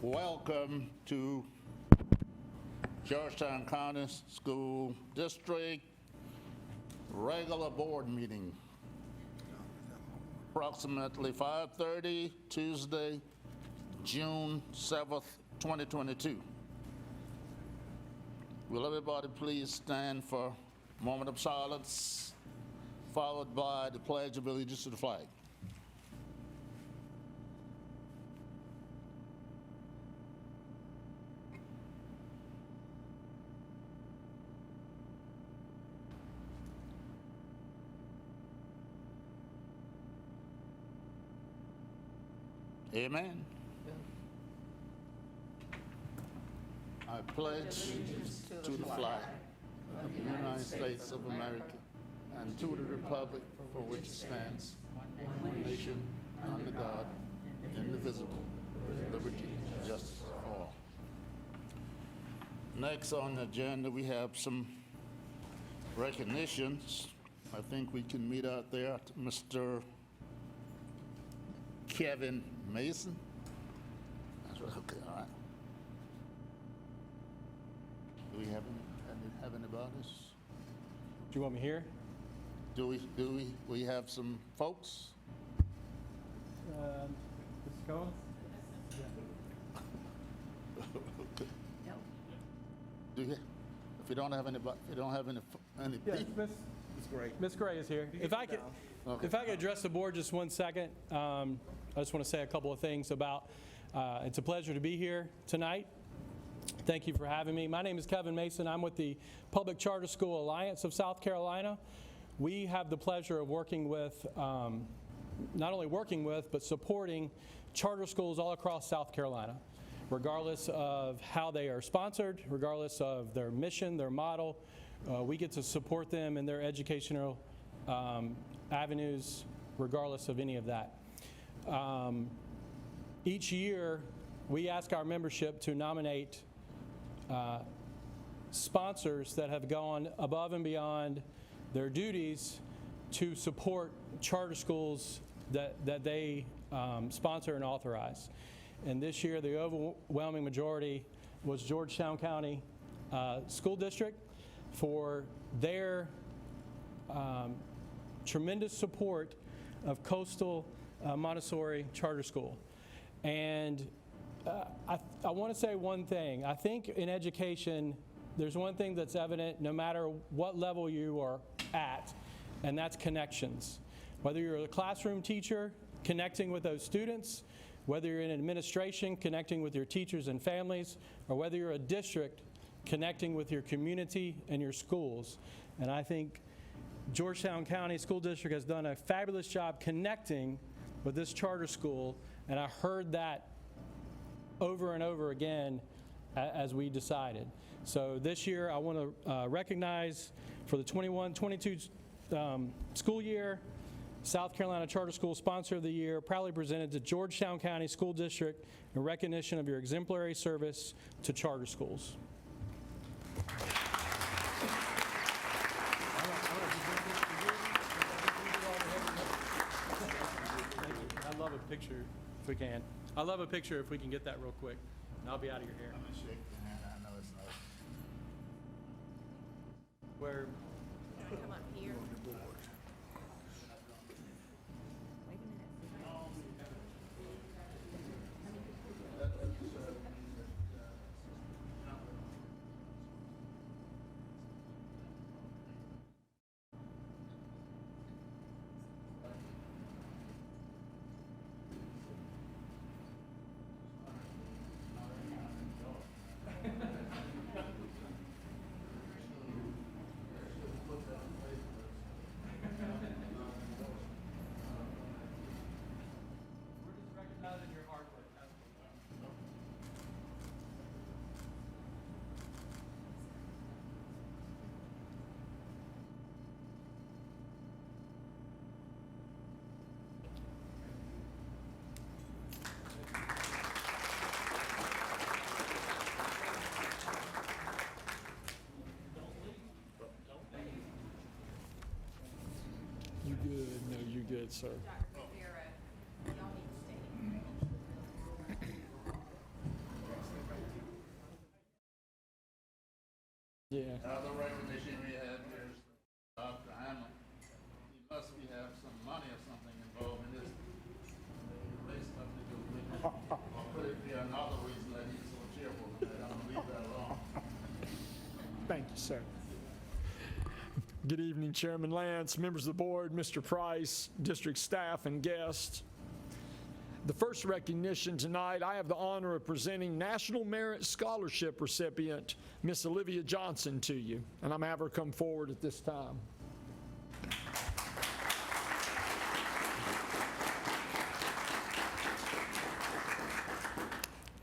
Welcome to Georgetown County School District regular board meeting. Approximately 5:30, Tuesday, June 7th, 2022. Will everybody please stand for a moment of silence, followed by the Pledge of Allegiance to the flag. Amen. I pledge allegiance to the flag of the United States of America and to the republic for which it stands, one nation, under God, indivisible, with liberty and justice for all. Next on the agenda, we have some recognitions. I think we can meet out there. Mr. Kevin Mason. That's right. Okay, all right. Do we have anybody? Do you want me here? Do we have some folks? Mr. Cohen? Do you? If you don't have anybody, if you don't have any Yes, people. Miss Gray is here. If I could address the board just 1 second, I just want to say a couple of things about. It's a pleasure to be here tonight. Thank you for having me. My name is Kevin Mason. I'm with the Public Charter School Alliance of South Carolina. We have the pleasure of working with, not only working with, but supporting charter schools all across South Carolina, regardless of how they are sponsored, regardless of their mission, their model. We get to support them in their educational avenues, regardless of any of that. Each year, we ask our membership to nominate sponsors that have gone above and beyond their duties to support charter schools that they sponsor and authorize. And this year, the overwhelming majority was Georgetown County School District for their tremendous support of Coastal Montessori Charter School. And I want to say one thing. I think in education, there's one thing that's evident no matter what level you are at, and that's connections. Whether you're a classroom teacher, connecting with those students, whether you're in administration, connecting with your teachers and families, or whether you're a district, connecting with your community and your schools. And I think Georgetown County School District has done a fabulous job connecting with this charter school, and I heard that over and over again as we decided. So this year I want to recognize for the 21-22 school year, South Carolina Charter School Sponsor of the Year, proudly presented to Georgetown County School District in recognition of your exemplary service to charter schools. I'd love a picture if we can. I'd love a picture if we can get that real quick. And I'll be out of your hair. I'm gonna shake your hand. I know it's nice. Where? Come up here. On the board. Wait a minute. You good? No, you good, sir. Dr. Rivera, y'all need to stay. Yeah. Other recognition we have here is Dr. Hamlin. He must have some money or something involved in this. Maybe stuff to do with it. Or could it be another reason that he's so cheerful tonight? I'm gonna leave that alone. Thank you, sir. Good evening, Chairman Lance, members of the board, Mr. Price, district staff, and guests. The first recognition tonight, I have the honor of presenting National Merit Scholarship recipient, Miss Olivia Johnson, to you. And I'm going to have her come forward at this time.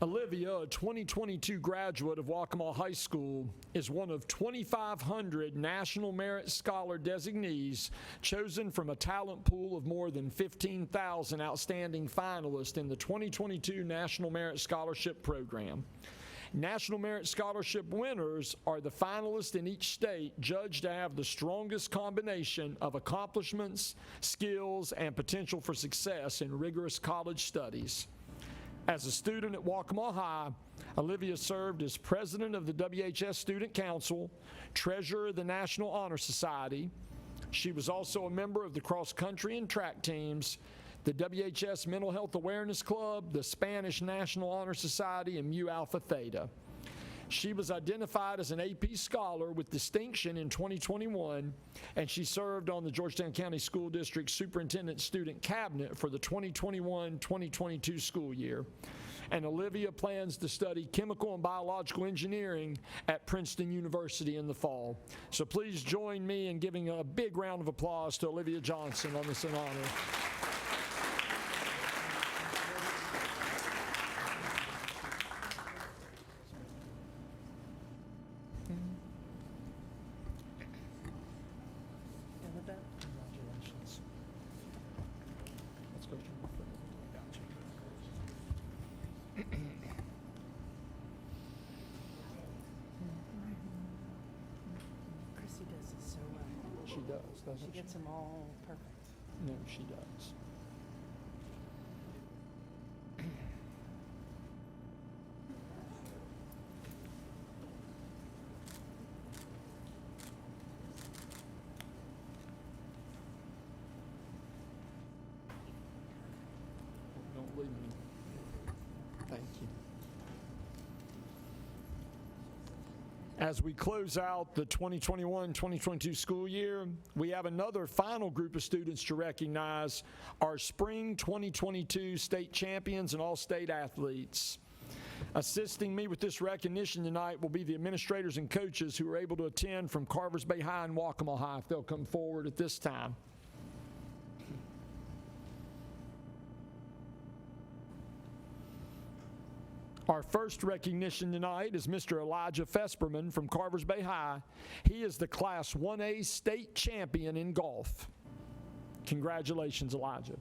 Olivia, a 2022 graduate of Waccamaw High School, is one of 2,500 National Merit Scholar designees chosen from a talent pool of more than 15,000 outstanding finalists in the 2022 National Merit Scholarship Program. National Merit Scholarship winners are the finalists in each state judged to have the strongest combination of accomplishments, skills, and potential for success in rigorous college studies. As a student at Waccamaw High, Olivia served as president of the WHS Student Council, treasurer of the National Honor Society. She was also a member of the cross-country and track teams, the WHS Mental Health Awareness Club, the Spanish National Honor Society, and Mu Alpha Theta. She was identified as an AP Scholar with distinction in 2021, and she served on the Georgetown County School District Superintendent Student Cabinet for the 2021-2022 school year. And Olivia plans to study chemical and biological engineering at Princeton University in the fall. So please join me in giving a big round of applause to Olivia Johnson on this honor. Congratulations. Let's go to your friend. Gotcha. Chrissy does this so well. She does, doesn't She she? gets them all perfect. No, she does. Don't leave me. Thank you. As we close out the 2021-2022 school year, we have another final group of students to recognize, our spring 2022 state champions and all-state athletes. Assisting me with this recognition tonight will be the administrators and coaches who were able to attend from Carvers Bay High and Waccamaw High, if they'll come forward at this time. Our first recognition tonight is Mr. Elijah Fesperman from Carvers Bay High. He is the Class 1A state champion in golf. Congratulations, Elijah.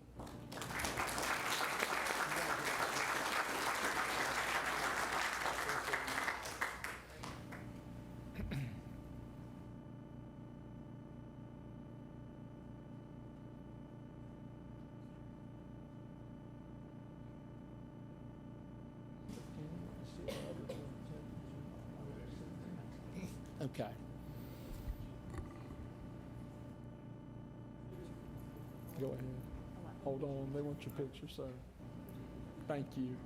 Okay. Go ahead. Hold on, they want your picture, sir. Thank you.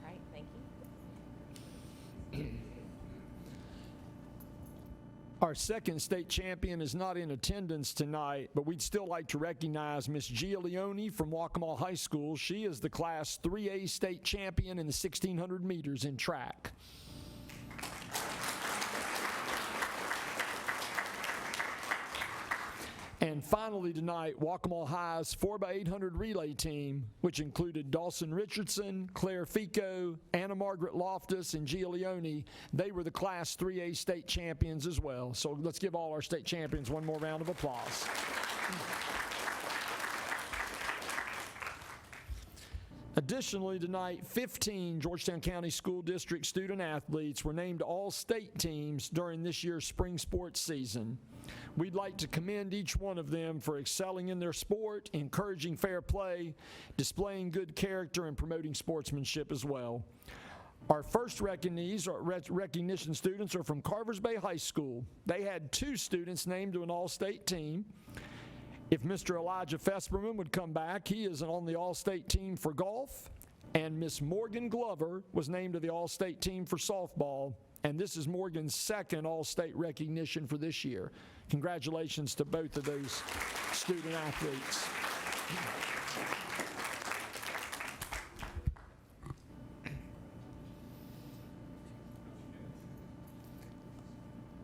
All right, thank you. Our second state champion is not in attendance tonight, but we'd still like to recognize Miss Gia Leone from Waccamaw High School. She is the Class 3A state champion in the 1,600 meters in track. And finally tonight, Waccamaw High's 4x800 relay team, which included Dawson Richardson, Claire Fico, Anna Margaret Loftus, and Gia Leone, they were the Class 3A state champions as well. So let's give all our state champions one more round of applause. Additionally, tonight, 15 Georgetown County School District student athletes were named all-state teams during this year's spring sports season. We'd like to commend each one of them for excelling in their sport, encouraging fair play, displaying good character, and promoting sportsmanship as well. Our first recognition students are from Carvers Bay High School. They had 2 students named to an all-state team. If Mr. Elijah Fesperman would come back, he is on the all-state team for golf, and Miss Morgan Glover was named to the all-state team for softball, and this is Morgan's second all-state recognition for this year. Congratulations to both of those student athletes.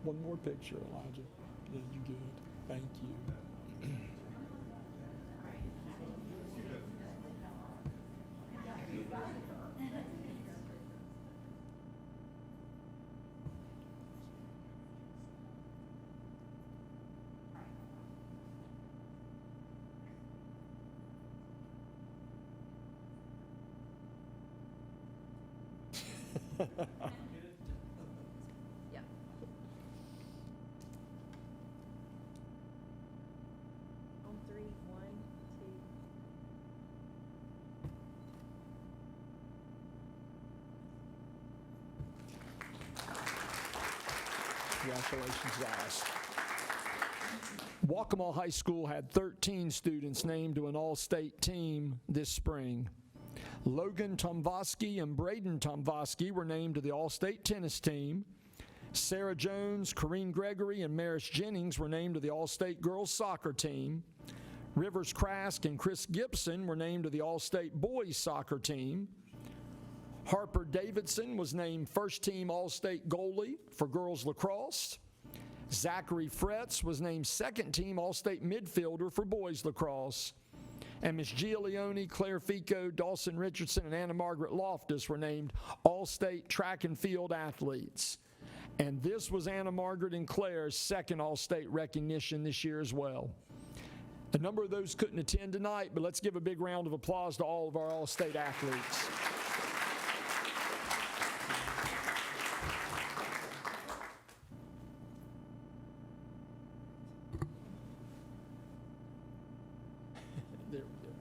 One more picture, Elijah. Yeah, you good. Thank you. Yep. On 3, 1, 2. Congratulations, guys. Waccamaw High School had 13 students named to an all-state team this spring. Logan Tomvosky and Braden Tomvosky were named to the all-state tennis team. Sarah Jones, Corrine Gregory, and Maris Jennings were named to the all-state girls soccer team. Rivers Krask and Chris Gibson were named to the all-state boys soccer team. Harper Davidson was named first-team all-state goalie for girls lacrosse. Zachary Fretz was named second-team all-state midfielder for boys lacrosse. And Miss Gia Leone, Claire Fico, Dawson Richardson, and Anna Margaret Loftus were named all-state track and field athletes. And this was Anna Margaret and Claire's second all-state recognition this year as well. A number of those couldn't attend tonight, but let's give a big round of applause to all of our all-state athletes. There we go.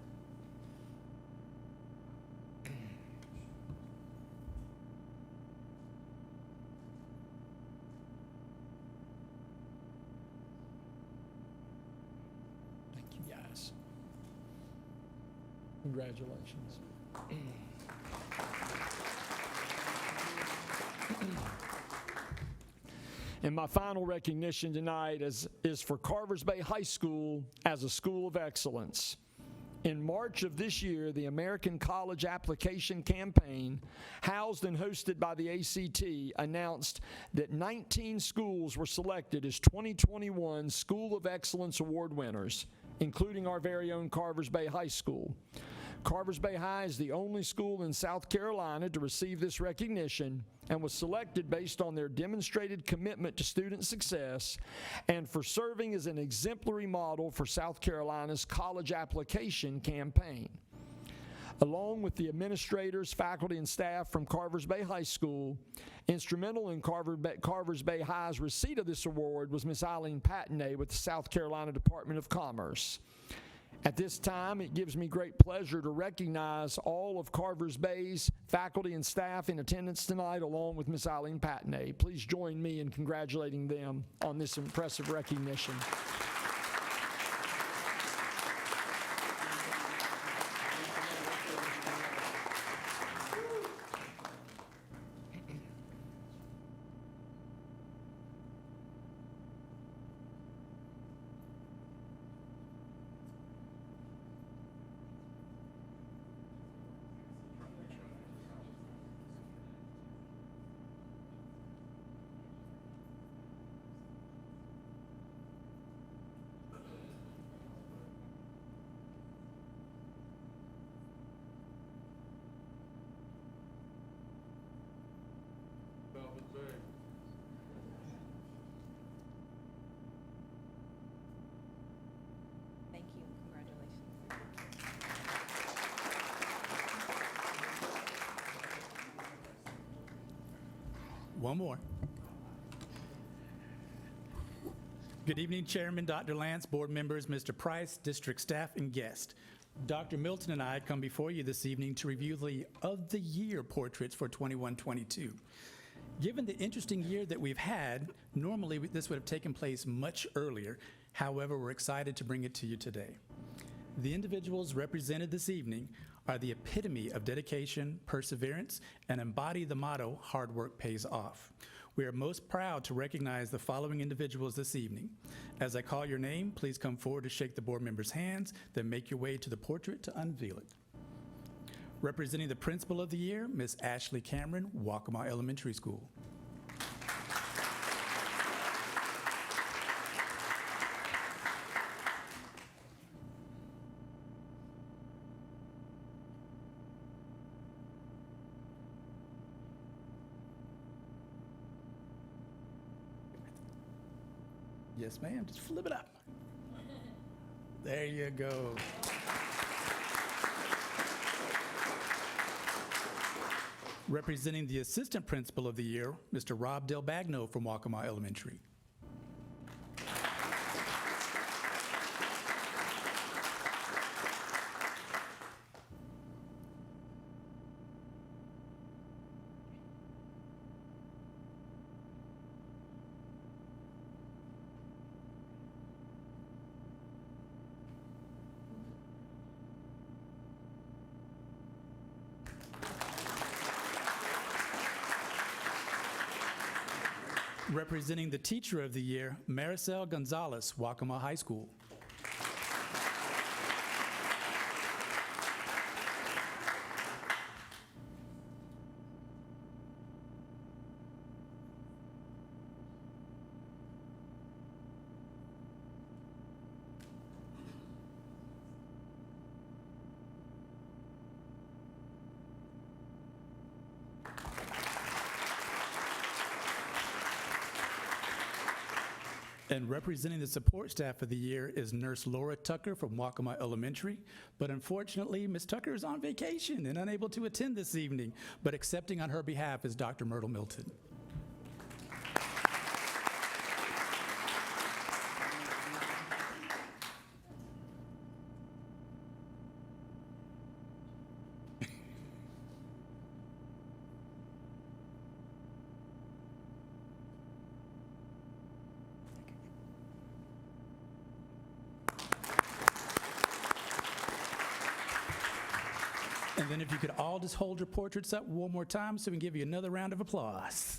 Thank you, guys. Congratulations. And my final recognition tonight is for Carvers Bay High School as a school of excellence. In March of this year, the American College Application Campaign, housed and hosted by the ACT, announced that 19 schools were selected as 2021 School of Excellence Award winners, including our very own Carvers Bay High School. Carvers Bay High is the only school in South Carolina to receive this recognition and was selected based on their demonstrated commitment to student success and for serving as an exemplary model for South Carolina's college application campaign. Along with the administrators, faculty, and staff from Carvers Bay High School, instrumental in Carvers Bay High's receipt of this award was Ms. Eileen Patnay with the South Carolina Department of Commerce. At this time, it gives me great pleasure to recognize all of Carvers Bay's faculty and staff in attendance tonight, along with Ms. Eileen Patnay. Please join me in congratulating them on this impressive recognition. One more. Good evening, Chairman Dr. Lance, board members, Mr. Price, district staff, and guests. Dr. Milton and I come before you this evening to review the of the year portraits for 21-22. Given the interesting year that we've had, normally this would have taken place much earlier. However, we're excited to bring it to you today. The individuals represented this evening are the epitome of dedication, perseverance, and embody the motto, hard work pays off. We are most proud to recognize the following individuals this evening. As I call your name, please come forward to shake the board members' hands, then make your way to the portrait to unveil it. Representing the Principal of the Year, Ms. Ashley Cameron, Waccamaw Elementary School. Yes, ma'am, just flip it up. There you go. Representing the Assistant Principal of the Year, Mr. Rob Del Bagno from Waccamaw Elementary. Representing the Teacher of the Year, Maricel Gonzalez, Waccamaw High School. And representing the support staff of the year is Nurse Laura Tucker from Waccamaw Elementary. But unfortunately, Ms. Tucker is on vacation and unable to attend this evening, but accepting on her behalf is Dr. Myrtle Milton. And then if you could all just hold your portraits up one more time so we can give you another round of applause.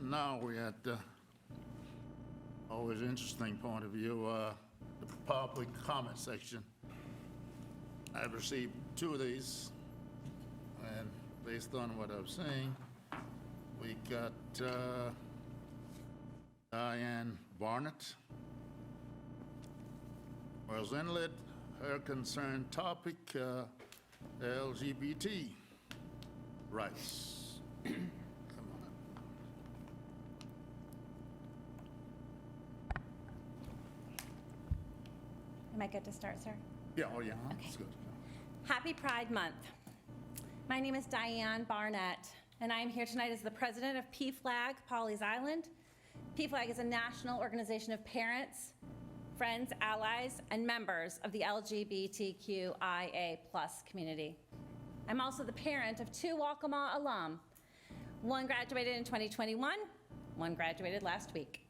Now we're at the always interesting point of view, the public comment section. I've received 2 of these, and based on what I'm seeing, we got Diane Barnett. Wells Inlet, her concern topic, LGBT rights. Am I good to start, sir? Yeah, oh yeah, that's good. Happy Pride Month. My name is Diane Barnett, and I am here tonight as the president of PFLAG, Pawleys Island. PFLAG is a national organization of parents, friends, allies, and members of the LGBTQIA+ community. I'm also the parent of 2 Waccamaw alum, One graduated in 2021, one graduated last week.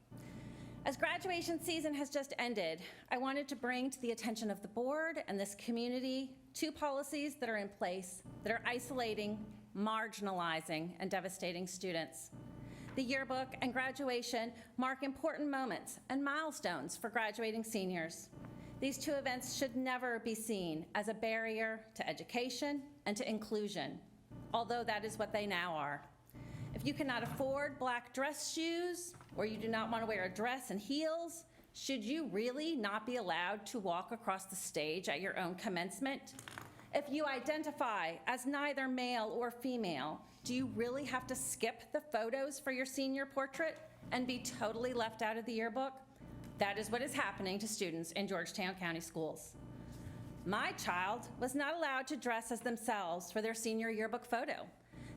As graduation season has just ended, I wanted to bring to the attention of the board and this community 2 policies that are in place that are isolating, marginalizing, and devastating students. The yearbook and graduation mark important moments and milestones for graduating seniors. These 2 events should never be seen as a barrier to education and to inclusion, although that is what they now are. If you cannot afford black dress shoes, or you do not want to wear a dress and heels, should you really not be allowed to walk across the stage at your own commencement? If you identify as neither male or female, do you really have to skip the photos for your senior portrait and be totally left out of the yearbook? That is what is happening to students in Georgetown County schools. My child was not allowed to dress as themselves for their senior yearbook photo.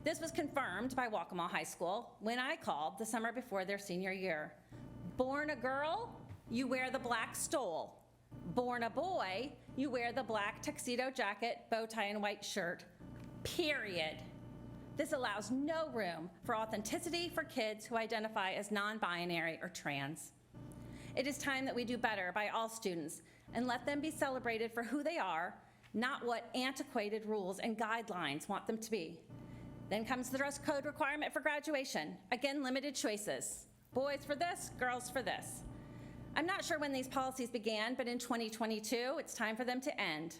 This was confirmed by Waccamaw High School when I called the summer before their senior year. Born a girl, you wear the black stole. Born a boy, you wear the black tuxedo jacket, bow tie, and white shirt, period. This allows no room for authenticity for kids who identify as non-binary or trans. It is time that we do better by all students and let them be celebrated for who they are, not what antiquated rules and guidelines want them to be. Then comes the dress code requirement for graduation. Again, limited choices. Boys for this, girls for this. I'm not sure when these policies began, but in 2022, it's time for them to end.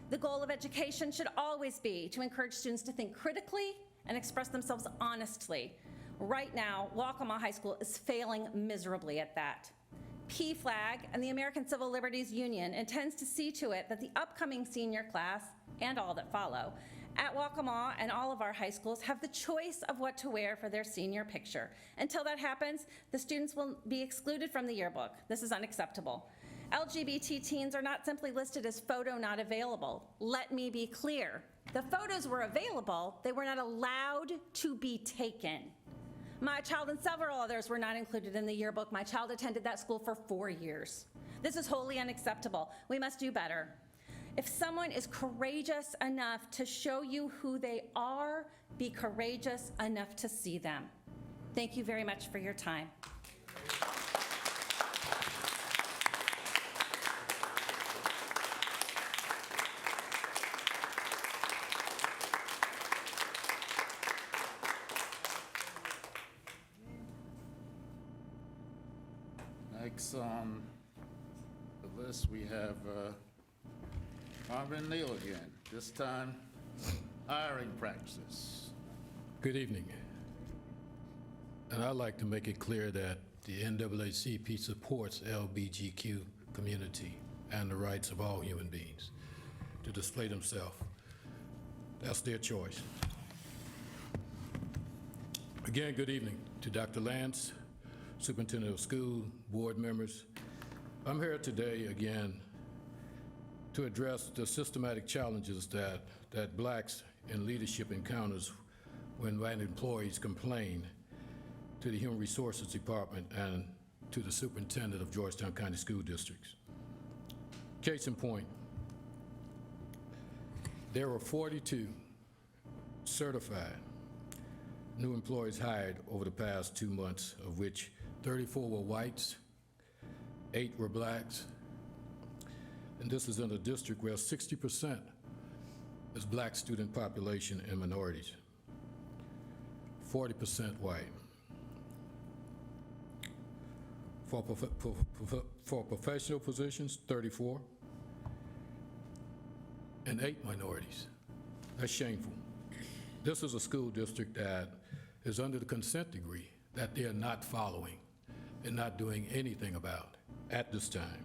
The goal of education should always be to encourage students to think critically and express themselves honestly. Right now, Waccamaw High School is failing miserably at that. PFLAG and the American Civil Liberties Union intends to see to it that the upcoming senior class, and all that follow, at Waccamaw and all of our high schools have the choice of what to wear for their senior picture. Until that happens, the students will be excluded from the yearbook. This is unacceptable. LGBT teens are not simply listed as photo not available. Let me be clear. The photos were available, they were not allowed to be taken. My child and several others were not included in the yearbook. My child attended that school for 4 years. This is wholly unacceptable. We must do better. If someone is courageous enough to show you who they are, be courageous enough to see them. Thank you very much for your time. Next on the list, we have Marvin Neal again, this time hiring practices. Good evening. And I'd like to make it clear that the NAACP supports LGBTQ community and the rights of all human beings to display themselves. That's their choice. Again, good evening to Dr. Lance, Superintendent of School, board members. I'm here today again to address the systematic challenges that blacks in leadership encounters when white employees complain to the Human Resources Department and to the Superintendent of Georgetown County School Districts. Case in point, there were 42 certified new employees hired over the past 2 months, of which 34 were whites, 8 were blacks, and this is in a district where 60% is black student population and minorities, 40% white. For professional positions, 34, and 8 minorities. That's shameful. This is a school district that is under the consent decree that they are not following and not doing anything about at this time.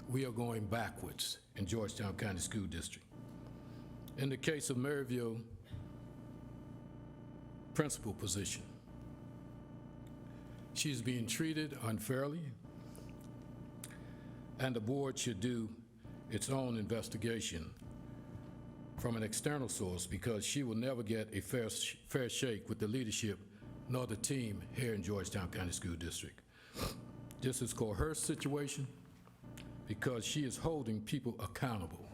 We are going backwards in Georgetown County School District. In the case of Maryville principal position, she's being treated unfairly, and the board should do its own investigation from an external source, because she will never get a fair shake with the leadership nor the team here in Georgetown County School District. This is a coerced situation because she is holding people accountable.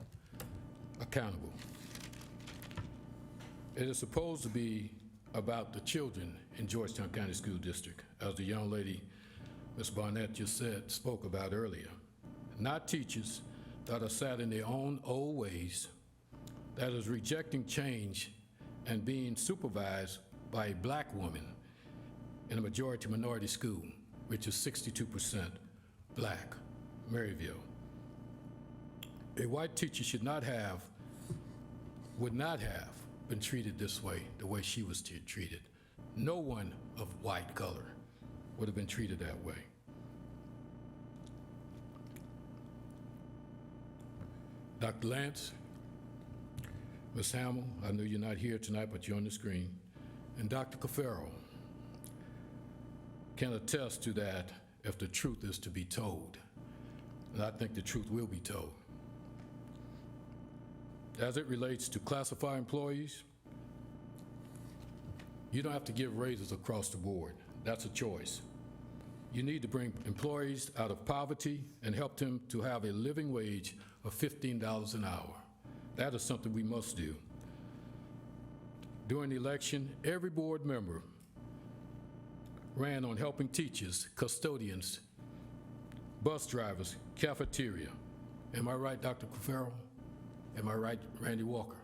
It is supposed to be about the children in Georgetown County School District, as the young lady, Ms. Barnett, just spoke about earlier. Not teachers that are set in their own old ways, that is rejecting change and being supervised by a black woman in a majority minority school, which is 62% black, Maryville. A white teacher would not have been treated this way, the way she was treated. No one of white color would have been treated that way. Dr. Lance, Ms. Hamill, I know you're not here tonight, but you're on the screen, and Dr. Cafaro can attest to that if the truth is to be told. And I think the truth will be told. As it relates to classified employees, you don't have to give raises across the board. That's a choice. You need to bring employees out of poverty and help them to have a living wage of $15 an hour. That is something we must do. During the election, every board member ran on helping teachers, custodians, bus drivers, cafeteria. Am I right, Dr. Cafaro? Am I right, Randy Walker?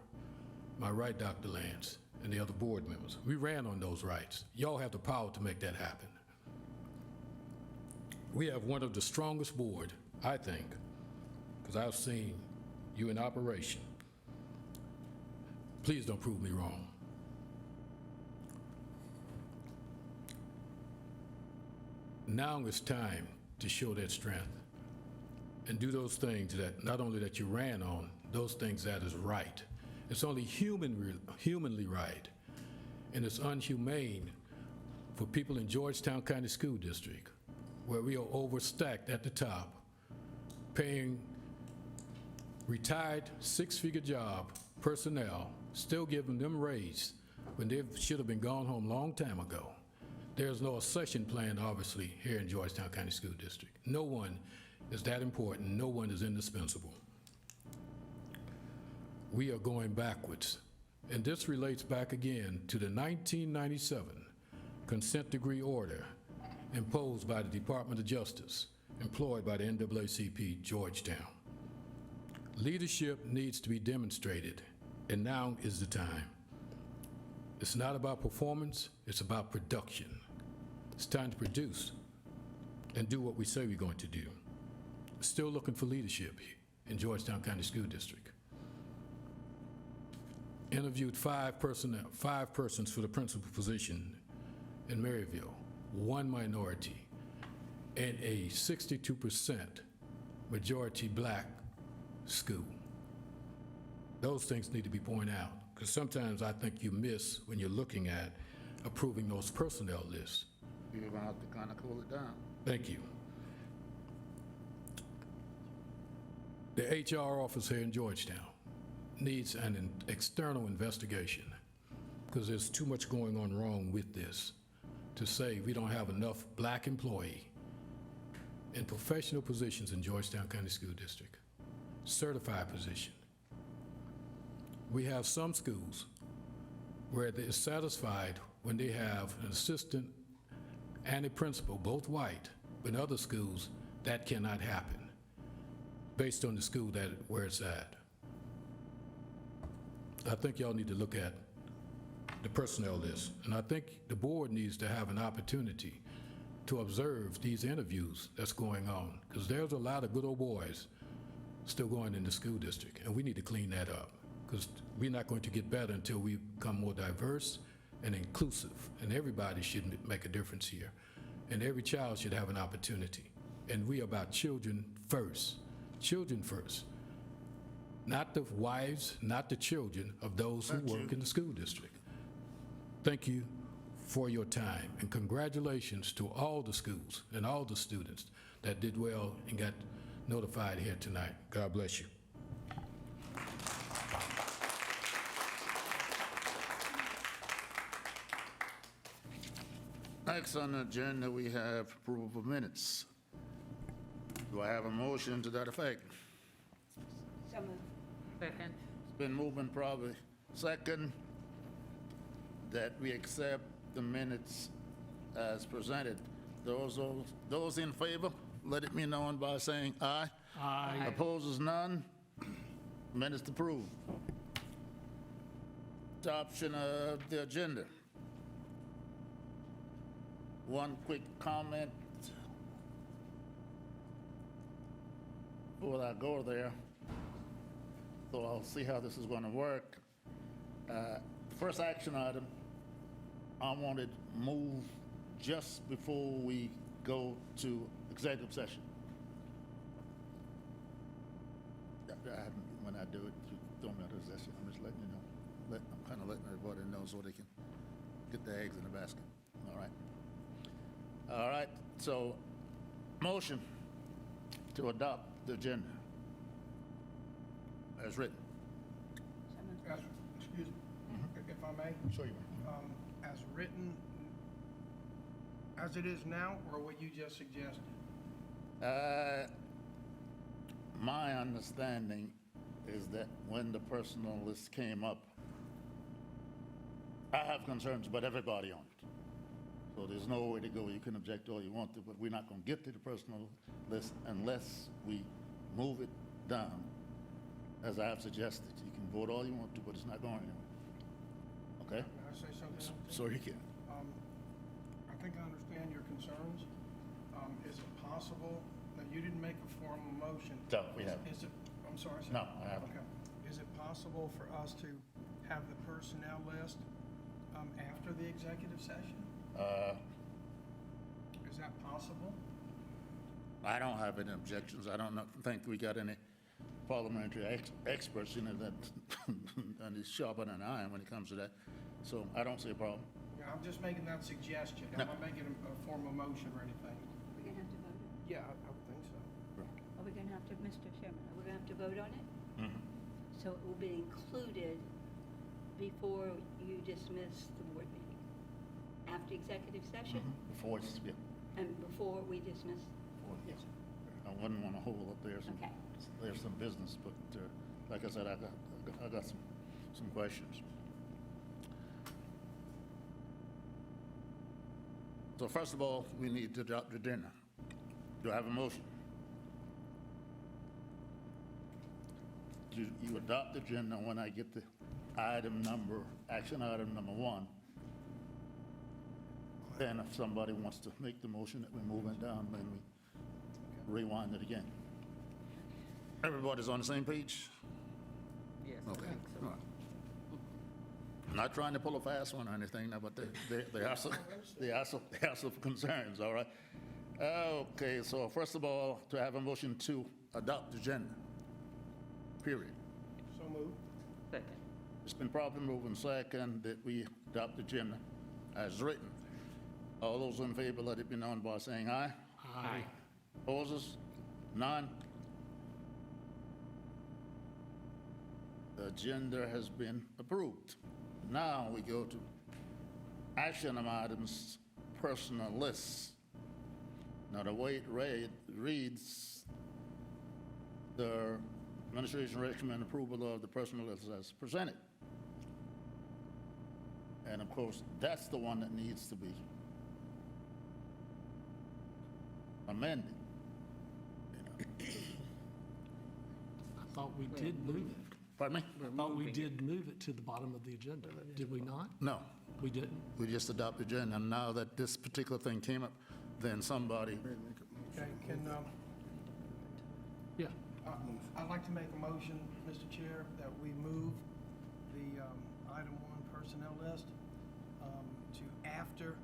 Am I right, Dr. Lance, and the other board members? We ran on those rights. Y'all have the power to make that happen. We have one of the strongest board, I think, because I've seen you in operation. Please don't prove me wrong. Now it's time to show that strength and do those things that not only that you ran on, those things that is right. It's only humanly right, and it's unhumane for people in Georgetown County School District, where we are overstacked at the top, paying retired six-figure job personnel, still giving them raise when they should have been gone home a long time ago. There's no accession plan, obviously, here in Georgetown County School District. No one is that important. No one is indispensable. We are going backwards. And this relates back again to the 1997 consent decree order imposed by the Department of Justice, employed by the NAACP Georgetown. Leadership needs to be demonstrated, and now is the time. It's not about performance, it's about production. It's time to produce and do what we say we're going to do. Still looking for leadership in Georgetown County School District. Interviewed five persons for the principal position in Maryville, one minority, and a 62% majority black school. Those things need to be pointed out, because sometimes I think you miss when you're looking at approving those personnel lists. You're gonna have to kind of cool it down. Thank you. The HR office here in Georgetown needs an external investigation, because there's too much going on wrong with this to say we don't have enough black employee in professional positions in Georgetown County School District, certified position. We have some schools where they're satisfied when they have an assistant and a principal, both white, but in other schools, that cannot happen based on the school where it's at. I think y'all need to look at the personnel list, and I think the board needs to have an opportunity to observe these interviews that's going on, because there's a lot of good old boys still going in the school district, and we need to clean that up, because we're not going to get better until we become more diverse and inclusive, and everybody should make a difference here, and every child should have an opportunity. And we are about children first, not the wives, not the children of those who work in the school district. Thank you for your time, and congratulations to all the schools and all the students that did well and got notified here tonight. God bless you. Next on the agenda, we have approval of minutes. Do I have a motion to that effect? So moved. Second. It's been moving probably second. that we accept the minutes as presented. Those in favor, let it be known by saying aye. Aye. Opposes none. Minutes approved. Adoption of the agenda. One quick comment before I go there, so I'll see how this is going to work. First action item, I wanted move just before we go to executive session. When I do it, you throw me out of session. I'm just letting you know. I'm kind of letting everybody know so they can get the eggs in the basket. All right. All right. So, motion to adopt the agenda as written. Excuse me, if I may, Sure you may. as written, as it is now, or what you just suggested? My understanding is that when the personal list came up, I have concerns about everybody on it. So there's no way to go. You can object all you want to, but we're not going to get to the personal list unless we move it down, as I have suggested. You can vote all you want to, but it's not going anywhere. Okay? May I say something else? So you can. I think I understand your concerns. Is it possible, now you didn't make a formal motion. No, we haven't. Is it, I'm sorry, sir? No, I haven't. Okay. Is it possible for us to have the personnel list after the executive session? Is that possible? I don't have any objections. I don't think we got any parliamentary experts, that and he's sharper than I am when it comes to that. So I don't see a problem. Yeah, I'm just making that suggestion. No. I'm not making a formal motion or anything. We're gonna have to vote on it? Yeah, I would think so. Are we gonna have to, Mr. Chairman, are we gonna have to vote on it? So it will be included before you dismiss the board meeting? After executive session? Before it's, yeah. And before we dismiss? Yes. I wouldn't want to hold up there. Okay. There's some business, but like I said, I got some questions. So first of all, we need to adopt the agenda. Do I have a motion? You adopt the agenda when I get the action item number 1. Then if somebody wants to make the motion that we move it down, then we rewind it again. Everybody's on the same page? Yes, Okay. I think so. All right. I'm not trying to pull a fast one or anything, but there are some concerns, all right? Okay, so first of all, to have a motion to adopt the agenda, period. So moved. Second. It's been properly moved and second that we adopt the agenda as written. All those in favor, let it be known by saying aye. Aye. Opposes? None? The agenda has been approved. Now we go to action items, personal lists. Now, the way it reads, the administration recommend approval of the personal list as presented. And of course, that's the one that needs to be amended. I thought we did move it. Pardon me? I thought we did move it to the bottom of the agenda. Did we not? No, We didn't? we just adopted the agenda, and now that this particular thing came up, then somebody, Okay, Yeah. I'd like to make a motion, Mr. Chair, that we move the item 1 personnel list to after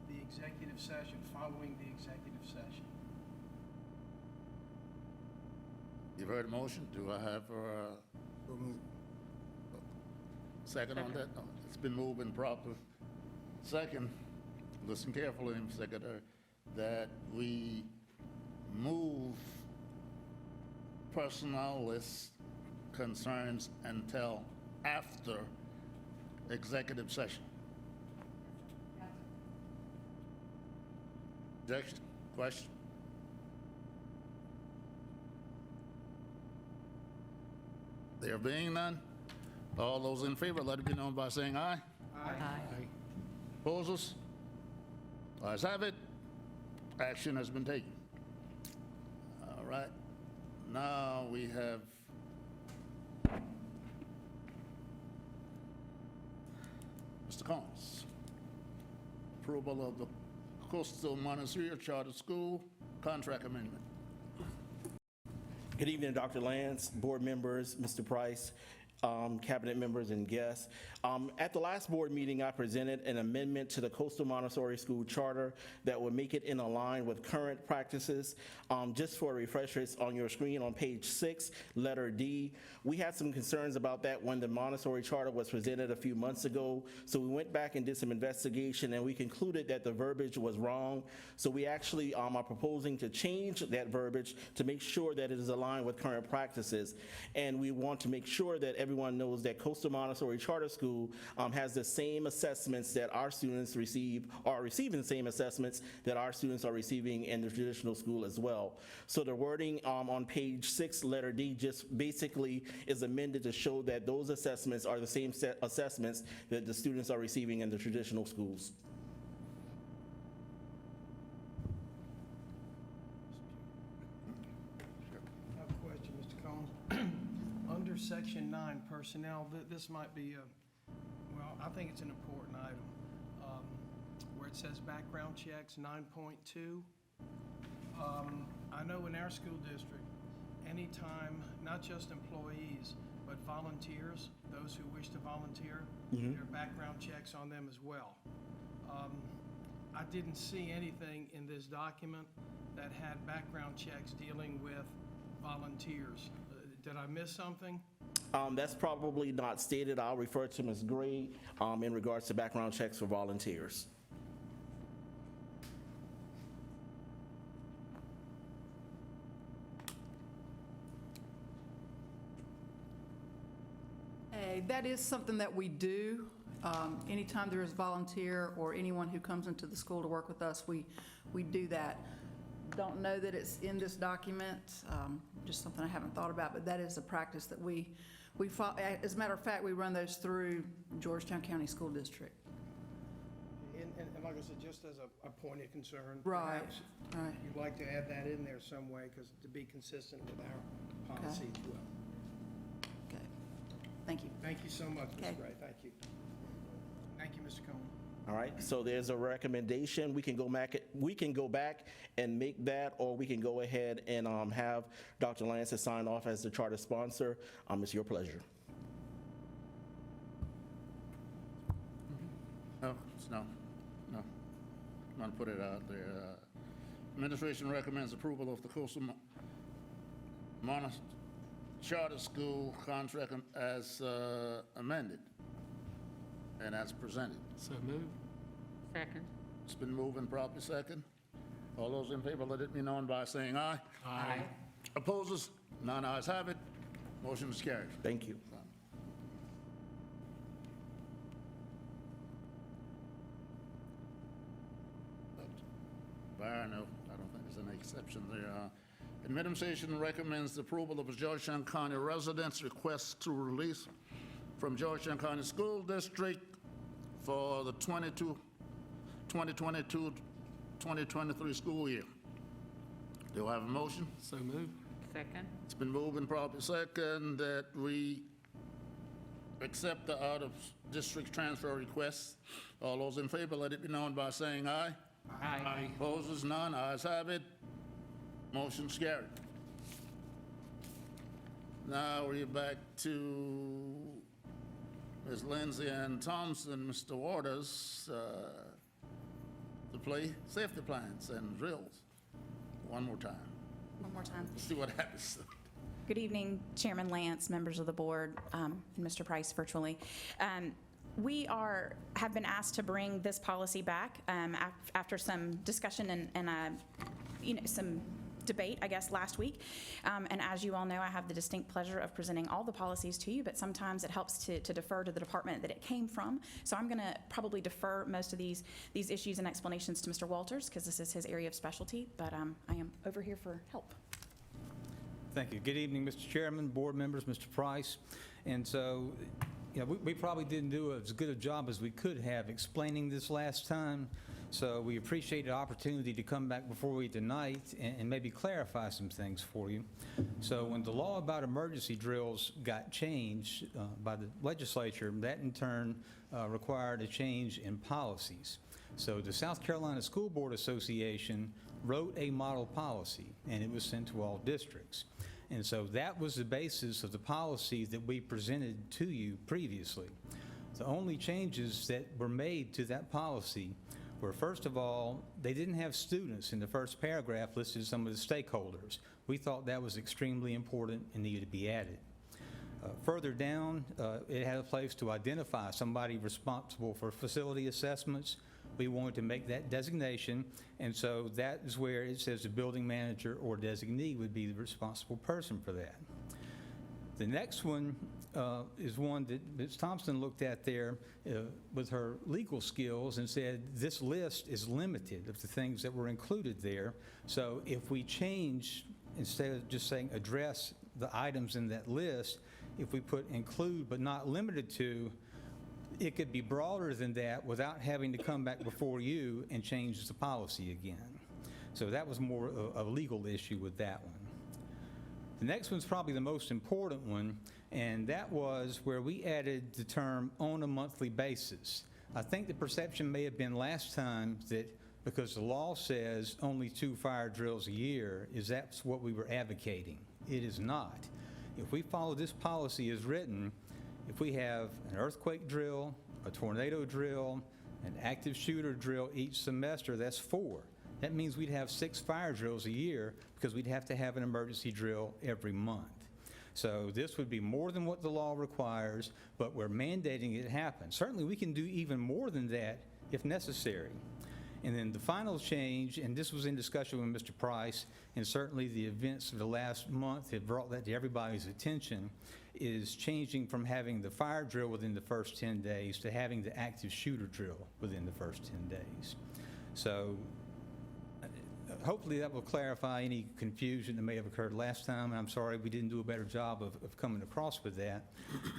the executive session, following the executive session. you've heard the motion, do I have a second on that? No, it's been moved and proper. Second, listen carefully, Mr. Secretary, that we move personnel list concerns until after executive session. Objection? Question? There being none, all those in favor, let it be known by saying aye. Aye. Aye. Opposers? Ayes have it. Action has been taken. All right. Now we have Mr. Collins. Approval of the Coastal Montessori Charter School contract amendment. Good evening, Dr. Lance, board members, Mr. Price, cabinet members, and guests. At the last board meeting, I presented an amendment to the Coastal Montessori School Charter that would make it in line with current practices. Just for a refresher, it's on your screen on page 6, letter D. We had some concerns about that when the Montessori Charter was presented a few months ago. So we went back and did some investigation, and we concluded that the verbiage was wrong. So we actually are proposing to change that verbiage to make sure that it is aligned with current practices. And we want to make sure that everyone knows that Coastal Montessori Charter School has the same assessments that our students receive, or are receiving the same assessments that our students are receiving in the traditional school as well. So the wording on page 6, letter D, just basically is amended to show that those assessments are the same set assessments that the students are receiving in the traditional schools. I have a question, Mr. Combs. Under section 9, personnel, this might be well, I think it's an important item, where it says background checks, 9.2. I know in our school district, anytime, not just employees, but volunteers, those who wish to volunteer, there are background checks on them as well. I didn't see anything in this document that had background checks dealing with volunteers. Did I miss something? That's probably not stated. I'll refer to Ms. Gray in regards to background checks for volunteers. That is something that we do. Anytime there is volunteer or anyone who comes into the school to work with us, we do that. Don't know that it's in this document, just something I haven't thought about, but that is a practice that we follow. As a matter of fact, we run those through Georgetown County School District. And like I said, just as a point of concern, Right, perhaps right. you'd like to add that in there some way, because to be consistent with our policy as well. Okay, thank you. Thank you so much, Okay. Ms. Gray, thank you. Thank you, Mr. Combs. All right, so there's a recommendation. We can go back and make that, or we can go ahead and have Dr. Lance sign off as the charter sponsor. It's your pleasure. No. I'm gonna put it out there. Administration recommends approval of the Coastal Montessori Charter School contract as amended and as presented. So moved. Second. It's been moved and properly second. All those in favor, let it be known by saying aye. Aye. Opposers? None ayes have it. Motion is carried. Thank you. No, I don't think there's any exception there. Administration recommends the approval of a Georgetown County residents' request to release from Georgetown County School District for the 2022-2023 school year. Do I have a motion? So moved. Second. It's been moved and properly second that we accept the out-of-district transfer request. All those in favor, let it be known by saying aye. Aye. Opposers, none, ayes have it. Motion's carried. Now we're back to Ms. Lindsay and Thompson, Mr. Waters, to play safety plans and drills. One more time. One more time. Let's see what happens. Good evening, Chairman Lance, members of the board, and Mr. Price virtually. We have been asked to bring this policy back after some discussion and some debate, I guess, last week. And as you all know, I have the distinct pleasure of presenting all the policies to you, but sometimes it helps to defer to the department that it came from. So I'm going to probably defer most of these issues and explanations to Mr. Walters, because this is his area of specialty, but I am over here for help. Thank you. Good evening, Mr. Chairman, board members, Mr. Price. And so Yeah, we probably didn't do as good a job as we could have explaining this last time, so we appreciate the opportunity to come back before you tonight and maybe clarify some things for you. So when the law about emergency drills got changed by the legislature, that in turn required a change in policies. So the South Carolina School Board Association wrote a model policy, and it was sent to all districts. And so that was the basis of the policy that we presented to you previously. The only changes that were made to that policy were, first of all, they didn't have students in the first paragraph listed as some of the stakeholders. We thought that was extremely important and needed to be added. Further down, it had a place to identify somebody responsible for facility assessments. We wanted to make that designation, and so that is where it says the building manager or designee would be the responsible person for that. The next one is one that Ms. Thompson looked at there with her legal skills and said this list is limited of the things that were included there. So if we change, instead of just saying address the items in that list, if we put include but not limited to, it could be broader than that without having to come back before you and change the policy again. So that was more of a legal issue with that one. The next one's probably the most important one, and that was where we added the term on a monthly basis. I think the perception may have been last time that because the law says only 2 fire drills a year, is that's what we were advocating. It is not. If we follow this policy as written, if we have an earthquake drill, a tornado drill, an active shooter drill each semester, that's 4. That means we'd have 6 fire drills a year because we'd have to have an emergency drill every month. So this would be more than what the law requires, but we're mandating it happen. Certainly we can do even more than that if necessary. And then the final change, and this was in discussion with Mr. Price, and certainly the events of the last month have brought that to everybody's attention, is changing from having the fire drill within the first 10 days to having the active shooter drill within the first 10 days. So hopefully that will clarify any confusion that may have occurred last time. And I'm sorry we didn't do a better job of coming across with that.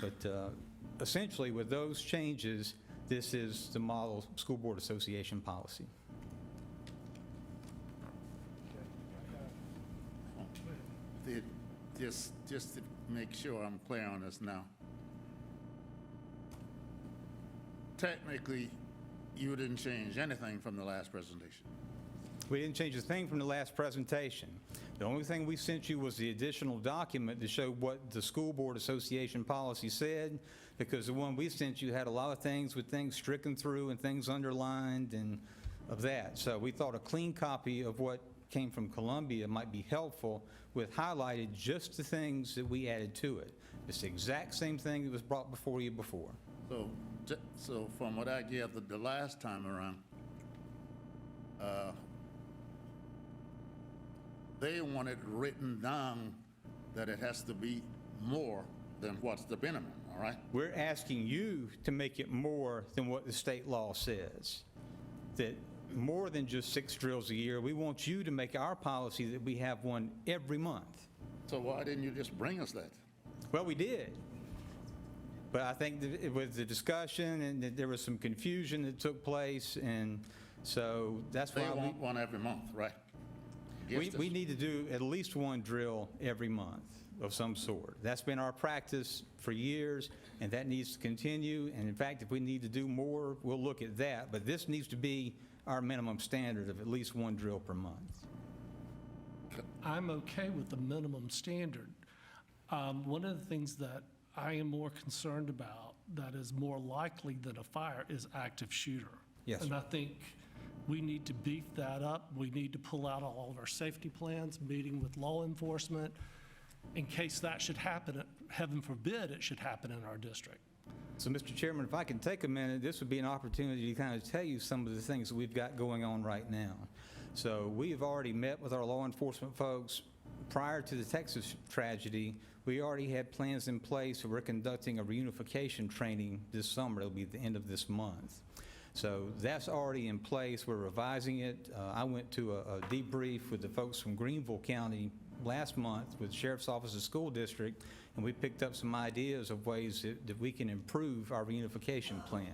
But essentially with those changes, this is the model School Board Association policy. Just to make sure I'm clear on this now. Technically, you didn't change anything from the last presentation. We didn't change a thing from the last presentation. The only thing we sent you was the additional document to show what the School Board Association policy said, because the one we sent you had a lot of things with things stricken through and things underlined and of that. So we thought a clean copy of what came from Columbia might be helpful with highlighted just the things that we added to it. It's the exact same thing that was brought before you before. So from what I gathered the last time around, they want it written down that it has to be more than what's the minimum, all right? We're asking you to make it more than what the state law says. That more than just 6 drills a year, we want you to make our policy that we have one every month. So why didn't you just bring us that? Well, we did. But I think that with the discussion and that there was some confusion that took place, and so that's why They want one every month, right? we need to do at least 1 drill every month of some sort. That's been our practice for years, and that needs to continue. And in fact, if we need to do more, we'll look at that. But this needs to be our minimum standard of at least 1 drill per month. I'm okay with the minimum standard. One of the things that I am more concerned about that is more likely than a fire is active shooter. Yes, And sir. I think we need to beef that up. We need to pull out all of our safety plans, meeting with law enforcement, in case that should happen. Heaven forbid it should happen in our district. So, Mr. Chairman, if I can take a minute, this would be an opportunity to kind of tell you some of the things that we've got going on right now. So we have already met with our law enforcement folks. Prior to the Texas tragedy, we already had plans in place. We're conducting a reunification training this summer. It'll be at the end of this month. So that's already in place. We're revising it. I went to a debrief with the folks from Greenville County last month with Sheriff's Office and School District, and we picked up some ideas of ways that we can improve our reunification plan.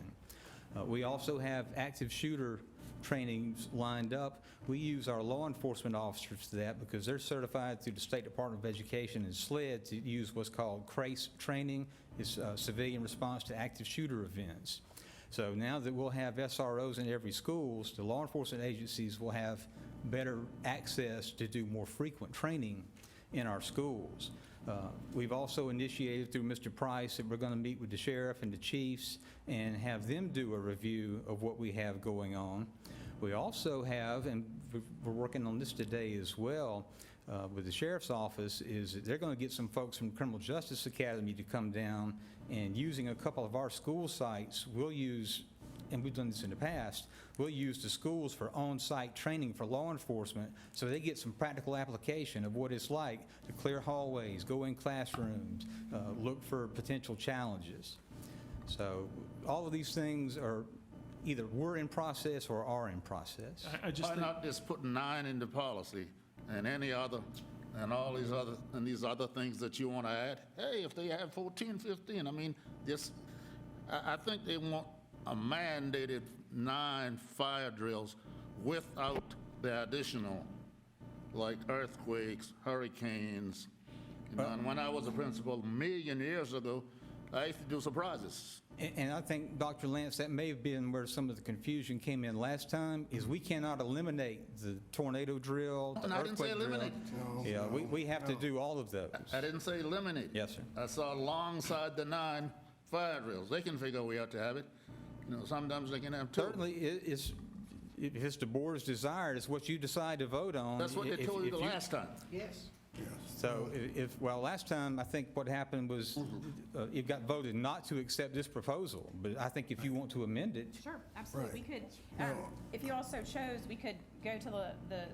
We also have active shooter trainings lined up. We use our law enforcement officers for that because they're certified through the State Department of Education and SLED to use what's called CRACE training. It's civilian response to active shooter events. So now that we'll have SROs in every schools, the law enforcement agencies will have better access to do more frequent training in our schools. We've also initiated through Mr. Price that we're going to meet with the sheriff and the chiefs and have them do a review of what we have going on. We also have, and we're working on this today as well, with the sheriff's office, is that they're going to get some folks from Criminal Justice Academy to come down, and using a couple of our school sites, we'll use, and we've done this in the past, we'll use the schools for on-site training for law enforcement so they get some practical application of what it's like to clear hallways, go in classrooms, look for potential challenges. So all of these things are either were in process or are in process. I just Why think, not just put 9 into policy and any other, and all these other things that you want to add? Hey, if they have 14, 15, I mean, just, I think they want a mandated 9 fire drills without the additional, like earthquakes, hurricanes. You know, and when I was a principal a million years ago, I used to do surprises. And I think, Dr. Lance, that may have been where some of the confusion came in last time, is we cannot eliminate the tornado drill, the I didn't say earthquake drill. eliminate. Yeah, we have to do all of those. I didn't say eliminate. Yes, sir. I saw alongside the 9 fire drills. They can figure a way out to have it. You know, sometimes they can have 2. Certainly, if it's the board's desire, it's what you decide to vote on. That's what they If- told you if the last time. Yes. So well, last time, I think what happened was it got voted not to accept this proposal, but I think if you want to amend it, Sure, absolutely. We could, if you also chose, we could go to the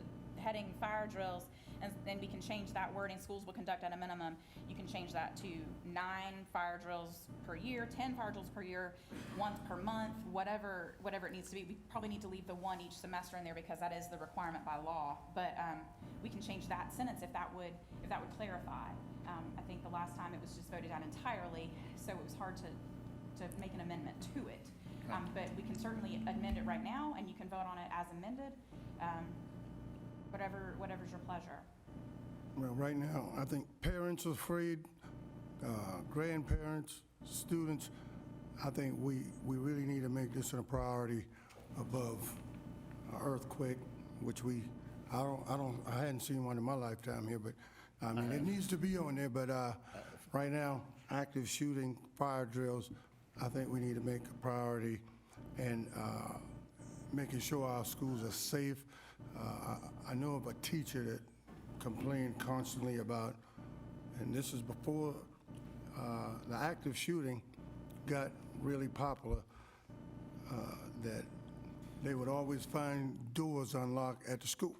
heading fire drills, and then we can change that wording. Schools will conduct at a minimum. You can change that to 9 fire drills per year, 10 fire drills per year, once per month, whatever it needs to be. We probably need to leave the 1 each semester in there because that is the requirement by law. But we can change that sentence if that would clarify. I think the last time it was just voted down entirely, so it was hard to make an amendment to it. But we can certainly amend it right now, and you can vote on it as amended. Whatever's your pleasure. Well, right now, I think parents are afraid, grandparents, students. I think we really need to make this a priority above earthquake, which I hadn't seen one in my lifetime here, but I mean, it needs to be on there, but right now, active shooting, fire drills, I think we need to make a priority, and making sure our schools are safe. I know of a teacher that complained constantly about, and this is before the active shooting got really popular, that they would always find doors unlocked at the school.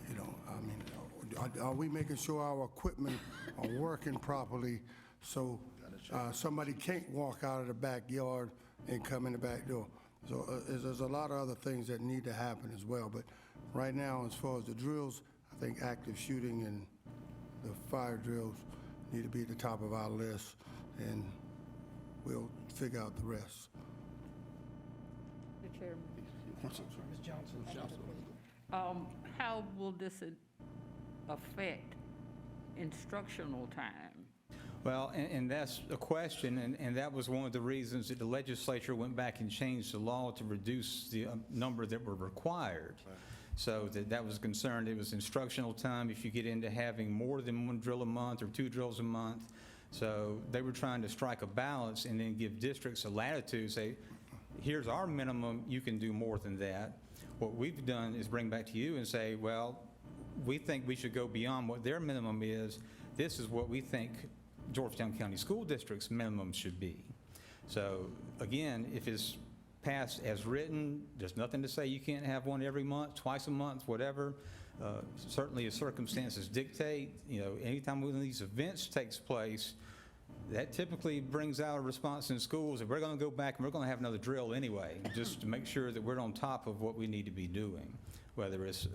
You know, I mean, are we making sure our equipment are working properly so somebody can't walk out of the backyard and come in the back door? So there's a lot of other things that need to happen as well. But right now, as far as the drills, I think active shooting and the fire drills need to be at the top of our list, and we'll figure out the rest. Mr. Chairman, Ms. Johnson. how will this affect instructional time? well, and that's a question, and that was one of the reasons that the legislature went back and changed the law to reduce the number that were required. So that was concerned. It was instructional time if you get into having more than 1 drill a month or 2 drills a month. So they were trying to strike a balance and then give districts a latitude, say, here's our minimum, you can do more than that. What we've done is bring back to you and say, well, we think we should go beyond what their minimum is. This is what we think Georgetown County School District's minimum should be. So again, if it's passed as written, there's nothing to say you can't have one every month, twice a month, whatever. Certainly as circumstances dictate, you know, anytime one of these events takes place, that typically brings out a response in schools that we're going to go back and we're going to have another drill anyway, just to make sure that we're on top of what we need to be doing. whether it's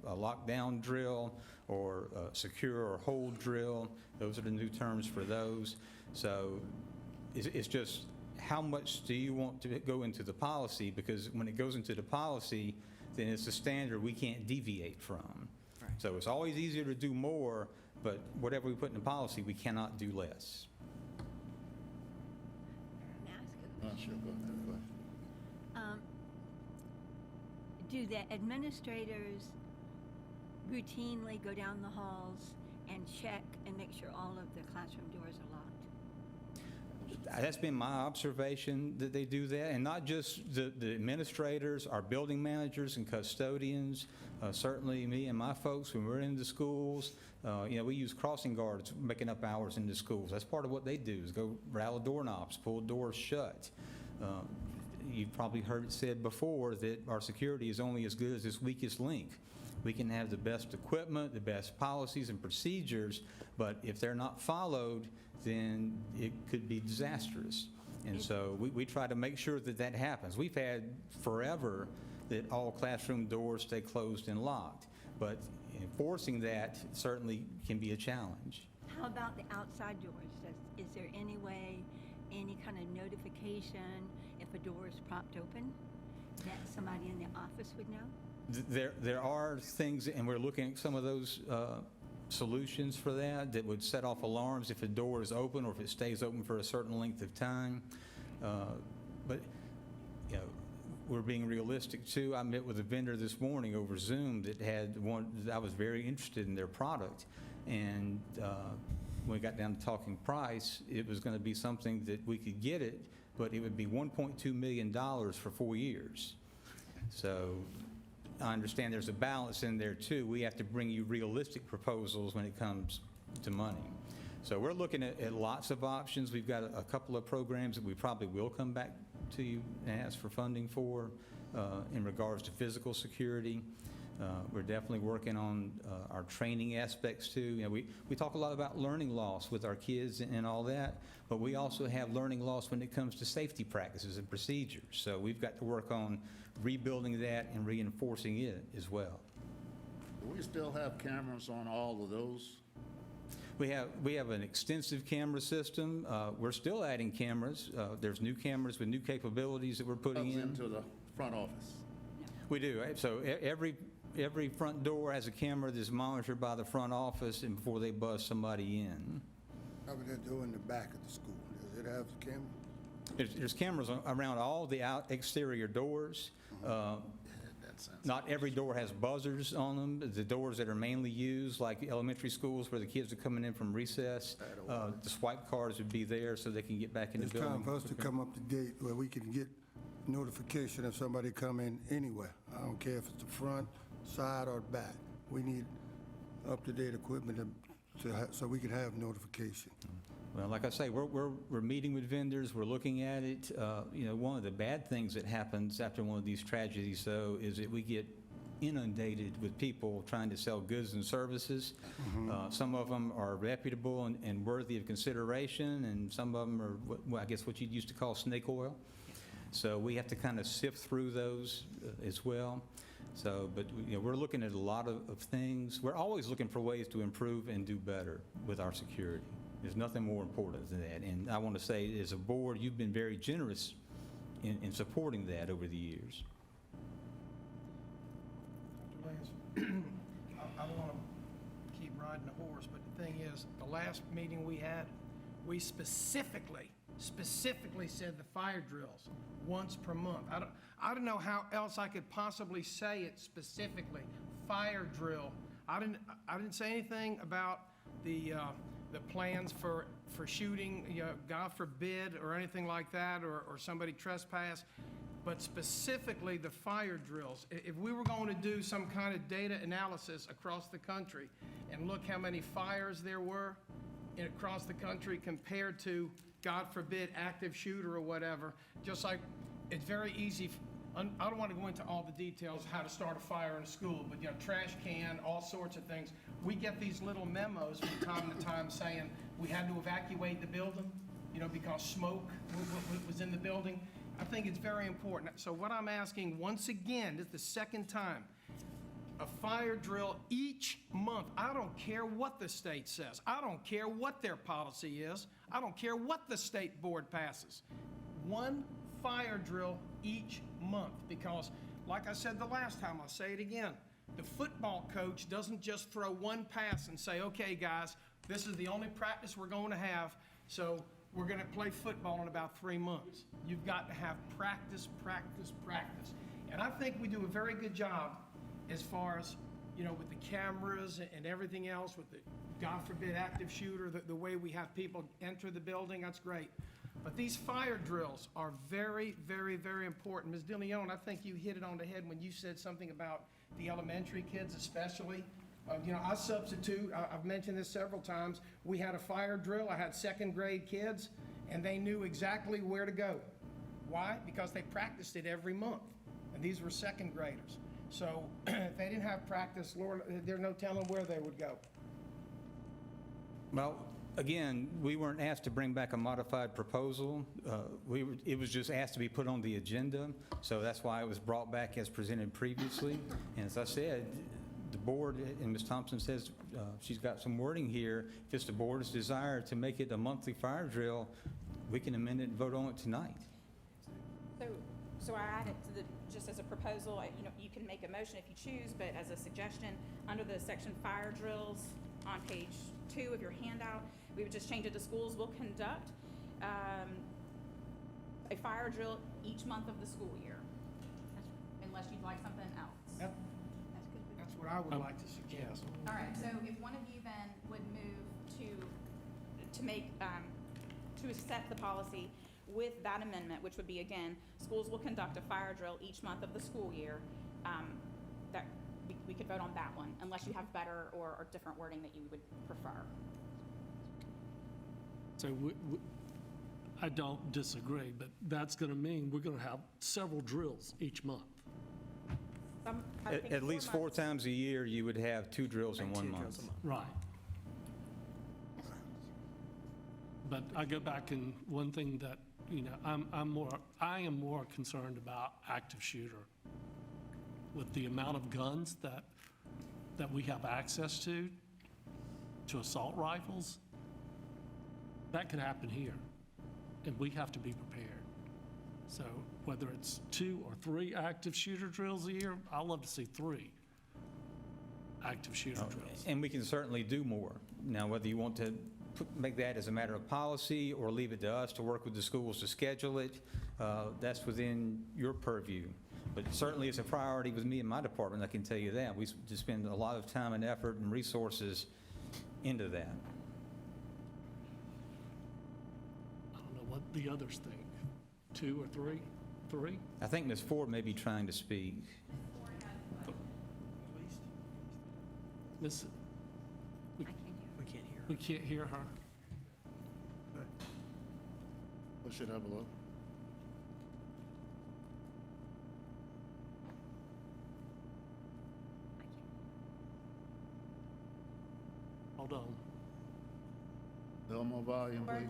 a lockdown drill or secure or hold drill. Those are the new terms for those. So it's just how much do you want to go into the policy? Because when it goes into the policy, then it's a standard we can't deviate from. So it's always easier to do more, but whatever we put in the policy, we cannot do less. May I ask a Not sure about that question. Do the administrators routinely go down the halls and check and make sure all of the classroom doors are locked? That's been my observation, that they do that, and not just the administrators, our building managers and custodians, certainly me and my folks, when we're in the schools, we use crossing guards making up hours in the schools. That's part of what they do, is go rattle doorknobs, pull doors shut. You've probably heard it said before that our security is only as good as its weakest link. We can have the best equipment, the best policies and procedures, but if they're not followed, then it could be disastrous. And so we try to make sure that that happens. We've had forever that all classroom doors stay closed and locked, but enforcing that certainly can be a challenge. How about the outside doors? Is there any way, any kind of notification if a door is propped open that somebody in the office would know? There are things, and we're looking at some of those solutions for that would set off alarms if a door is open or if it stays open for a certain length of time. But we're being realistic too. I met with a vendor this morning over Zoom that had one that I was very interested in their product, and when we got down to talking price, it was going to be something that we could get it, but it would be $1.2 million for 4 years. So I understand there's a balance in there too. We have to bring you realistic proposals when it comes to money. So we're looking at lots of options. We've got a couple of programs that we probably will come back to you and ask for funding for in regards to physical security. We're definitely working on our training aspects too. We talk a lot about learning loss with our kids and all that, but we also have learning loss when it comes to safety practices and procedures. So we've got to work on rebuilding that and reinforcing it as well. Do we still have cameras on all of those? We have an extensive camera system. We're still adding cameras. There's new cameras with new capabilities that we're putting in. Into the front office? We do. Right? So every front door has a camera that's monitored by the front office and before they buzz somebody in. How about that door in the back of the school? Does it have the camera? There's cameras around all the exterior doors. Not every door has buzzers on them. The doors that are mainly used, like elementary schools where the kids are coming in from recess, the swipe cards would be there so they can get back in the building. It's time for us to come up to date where we can get notification if somebody come in anywhere. I don't care if it's the front, side, or back. We need up-to-date equipment so we can have notification. Well, like I say, we're meeting with vendors, we're looking at it. One of the bad things that happens after one of these tragedies, though, is that we get inundated with people trying to sell goods and services. Some of them are reputable and worthy of consideration, and some of them are, I guess, what you used to call snake oil. So we have to kind of sift through those as well. So, but we're looking at a lot of things. We're always looking for ways to improve and do better with our security. There's nothing more important than that. And I want to say, as a board, you've been very generous in supporting that over the years. Dr. Lance, I don't want to keep riding the horse, but the thing is, the last meeting we had, we specifically said the fire drills once per month. I don't know how else I could possibly say it specifically. Fire drill. I didn't say anything about the plans for shooting, God forbid, or anything like that, or somebody trespass, but specifically the fire drills. If we were going to do some kind of data analysis across the country and look how many fires there were across the country compared to, God forbid, active shooter or whatever, just like it's very easy. I don't want to go into all the details how to start a fire in a school, but trash can, all sorts of things. We get these little memos from time to time saying we had to evacuate the building, because smoke was in the building. I think it's very important. So what I'm asking, once again, this is the second time, a fire drill each month. I don't care what the state says. I don't care what their policy is. I don't care what the state board passes. One fire drill each month, because like I said the last time, I'll say it again, the football coach doesn't just throw one pass and say, okay, guys, this is the only practice we're going to have, so we're going to play football in about 3 months. You've got to have practice, practice, practice. And I think we do a very good job as far as, you know, with the cameras and everything else, with the, God forbid, active shooter, the way we have people enter the building, that's great. But these fire drills are very, very, very important. Ms. DeLeon, I think you hit it on the head when you said something about the elementary kids especially. You know, I substitute, I've mentioned this several times, we had a fire drill, I had second grade kids, and they knew exactly where to go. Why? Because they practiced it every month, and these were second graders. So if they didn't have practice, Lord, there's no telling where they would go. Well, again, we weren't asked to bring back a modified proposal. It was just asked to be put on the agenda, so that's why it was brought back as presented previously. And as I said, the board, and Ms. Thompson says she's got some wording here, if it's the board's desire to make it a monthly fire drill, we can amend it and vote on it tonight. So I added to the, just as a proposal, you know, you can make a motion if you choose, but as a suggestion, under the section fire drills on page 2 of your handout, we would just change it to schools will conduct a fire drill each month of the school year, unless you'd like something else. That's what I would like to suggest. All right, so if one of you then would move to make, to accept the policy with that amendment, which would be, again, schools will conduct a fire drill each month of the school year, that we could vote on that one, unless you have better or different wording that you would prefer. So I don't disagree, but that's going to mean we're going to have several drills each month. I think At least 4 times a year, you would have 2 drills in 1 month. Right. But I go back, and one thing that, you know, I am more concerned about active shooter. With the amount of guns that we have access to assault rifles, that could happen here, and we have to be prepared. So whether it's 2 or 3 active shooter drills a year, I'd love to see 3 active shooter drills. And we can certainly do more. Now, whether you want to make that as a matter of policy or leave it to us to work with the schools to schedule it, that's within your purview. But certainly it's a priority with me and my department, I can tell you that. We just spend a lot of time and effort and resources into that. I don't know what the others think. 2 or 3? 3? I think Ms. Ford may be trying to speak. Miss, we can't hear her. We should have a look. Hold on. A little more volume, please.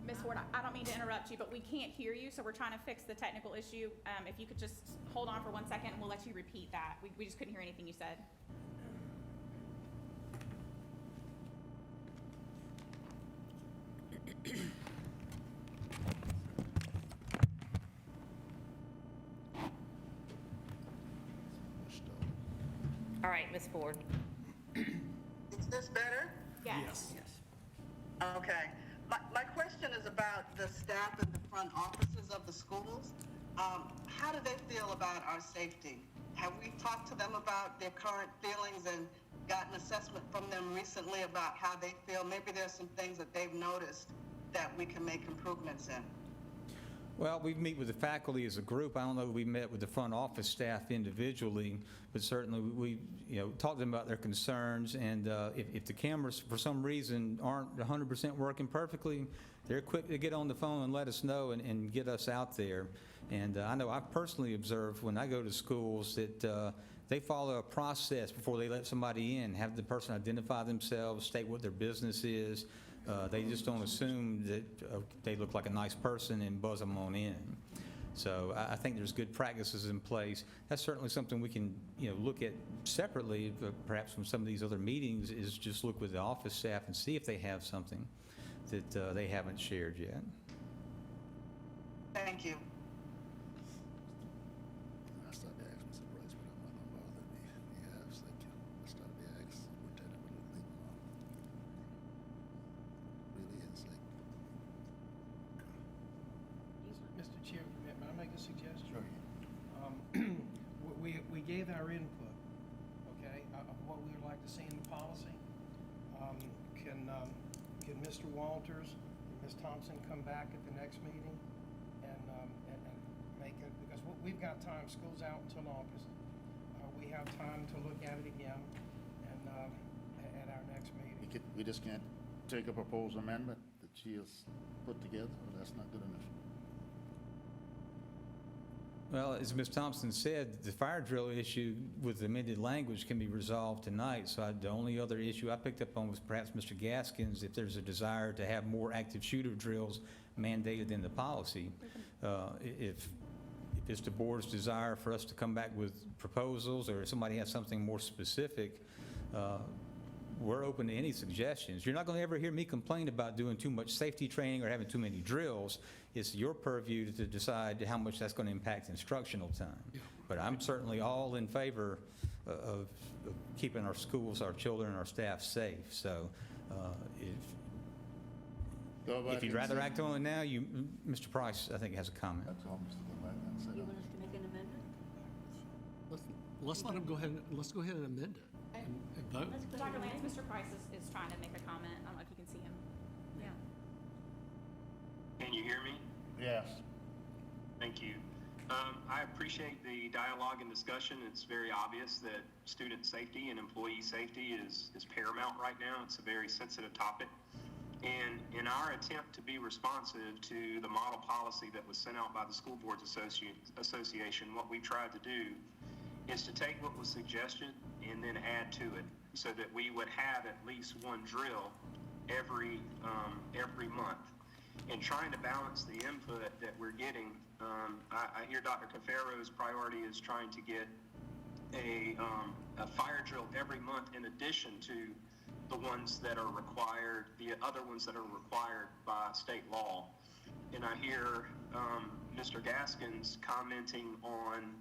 Ms. Ford, I don't mean to interrupt you, but we can't hear you, so we're trying to fix the technical issue. If you could just hold on for 1 second, and we'll let you repeat that. We just couldn't hear anything you said. All right, Ms. Ford. Is this better? Yes. Okay. My question is about the staff in the front offices of the schools. How do they feel about our safety? Have we talked to them about their current feelings and gotten assessment from them recently about how they feel? Maybe there's some things that they've noticed that we can make improvements in. Well, we meet with the faculty as a group. I don't know if we met with the front office staff individually, but certainly we talked to them about their concerns, and if the cameras for some reason aren't 100% working perfectly, they're quick to get on the phone and let us know and get us out there. And I know I've personally observed when I go to schools that they follow a process before they let somebody in, have the person identify themselves, state what their business is. They just don't assume that they look like a nice person and buzz them on in. So I think there's good practices in place. That's certainly something we can, look at separately, perhaps from some of these other meetings, is just look with the office staff and see if they have something that they haven't shared yet. Thank you. I started to ask Mr. Price, but I'm not gonna bother me. He has, thank you. I started to ask Superintendent what he think really is like. Mr. Chair, may I make a suggestion? Sure. We gave our input, okay, of what we would like to see in the policy. Can Mr. Walters and Ms. Thompson come back at the next meeting and make it, because we've got time, school's out until August. We have time to look at it again and at our next meeting. We just can't take a proposed amendment that she has put together, or that's not good enough. Well, as Ms. Thompson said, the fire drill issue with amended language can be resolved tonight. So the only other issue I picked up on was perhaps Mr. Gaskins, if there's a desire to have more active shooter drills mandated in the policy. If it's the board's desire for us to come back with proposals, or if somebody has something more specific, we're open to any suggestions. You're not going to ever hear me complain about doing too much safety training or having too many drills. It's your purview to decide how much that's going to impact instructional time. But I'm certainly all in favor of keeping our schools, our children, and our staff safe. So if you'd rather act on it now, Mr. Price, I think, has a comment. That's all Mr. Gilligan said. You want us to make an amendment? Let's let him go ahead, let's go ahead and amend it and vote. Dr. Lance, Mr. Price is trying to make a comment. I don't know if you can see him. Yeah. Can you hear me? Yes. Thank you. I appreciate the dialogue and discussion. It's very obvious that student safety and employee safety is paramount right now. It's a very sensitive topic. And in our attempt to be responsive to the model policy that was sent out by the School Boards Association, what we tried to do is to take what was suggested and then add to it, so that we would have at least one drill every month. And trying to balance the input that we're getting, I hear Dr. Cafero's priority is trying to get a fire drill every month in addition to the ones that are required, the other ones that are required by state law. And I hear Mr. Gaskins commenting on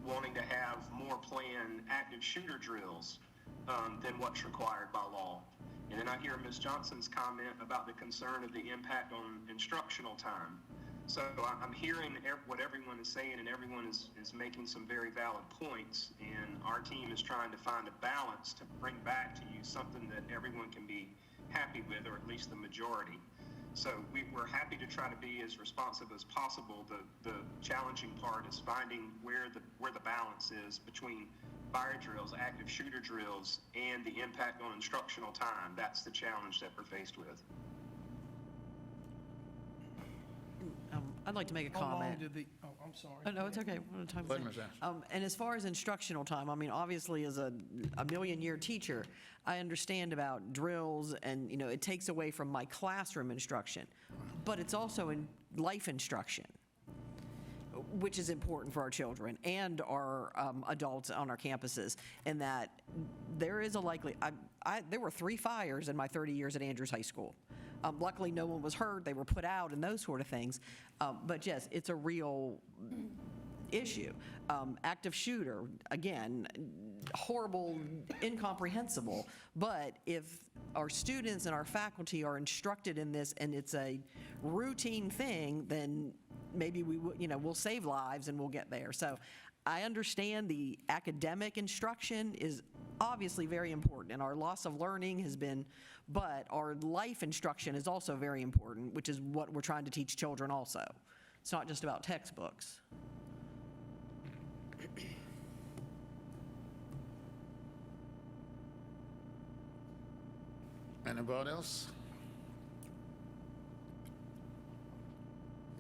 wanting to have more planned active shooter drills than what's required by law. And then I hear Ms. Johnson's comment about the concern of the impact on instructional time. So I'm hearing what everyone is saying, and everyone is making some very valid points, and our team is trying to find a balance to bring back to you something that everyone can be happy with, or at least the majority. So we're happy to try to be as responsive as possible. The challenging part is finding where the balance is between fire drills, active shooter drills, and the impact on instructional time. That's the challenge that we're faced with. I'd like to make a How long comment. did I'm sorry. Oh, no, it's okay. And as far as instructional time, I mean, obviously, as a million-year teacher, I understand about drills, and, it takes away from my classroom instruction. But it's also in life instruction, which is important for our children and our adults on our campuses, in that there is a there were 3 fires in my 30 years at Andrews High School. Luckily, no one was hurt. They were put out and those sort of things. But yes, it's a real issue. Active shooter, again, horrible, incomprehensible. But if our students and our faculty are instructed in this and it's a routine thing, then maybe we'll save lives and we'll get there. So I understand the academic instruction is obviously very important, and our loss of learning has been, but our life instruction is also very important, which is what we're trying to teach children also. It's not just about textbooks. Anybody else?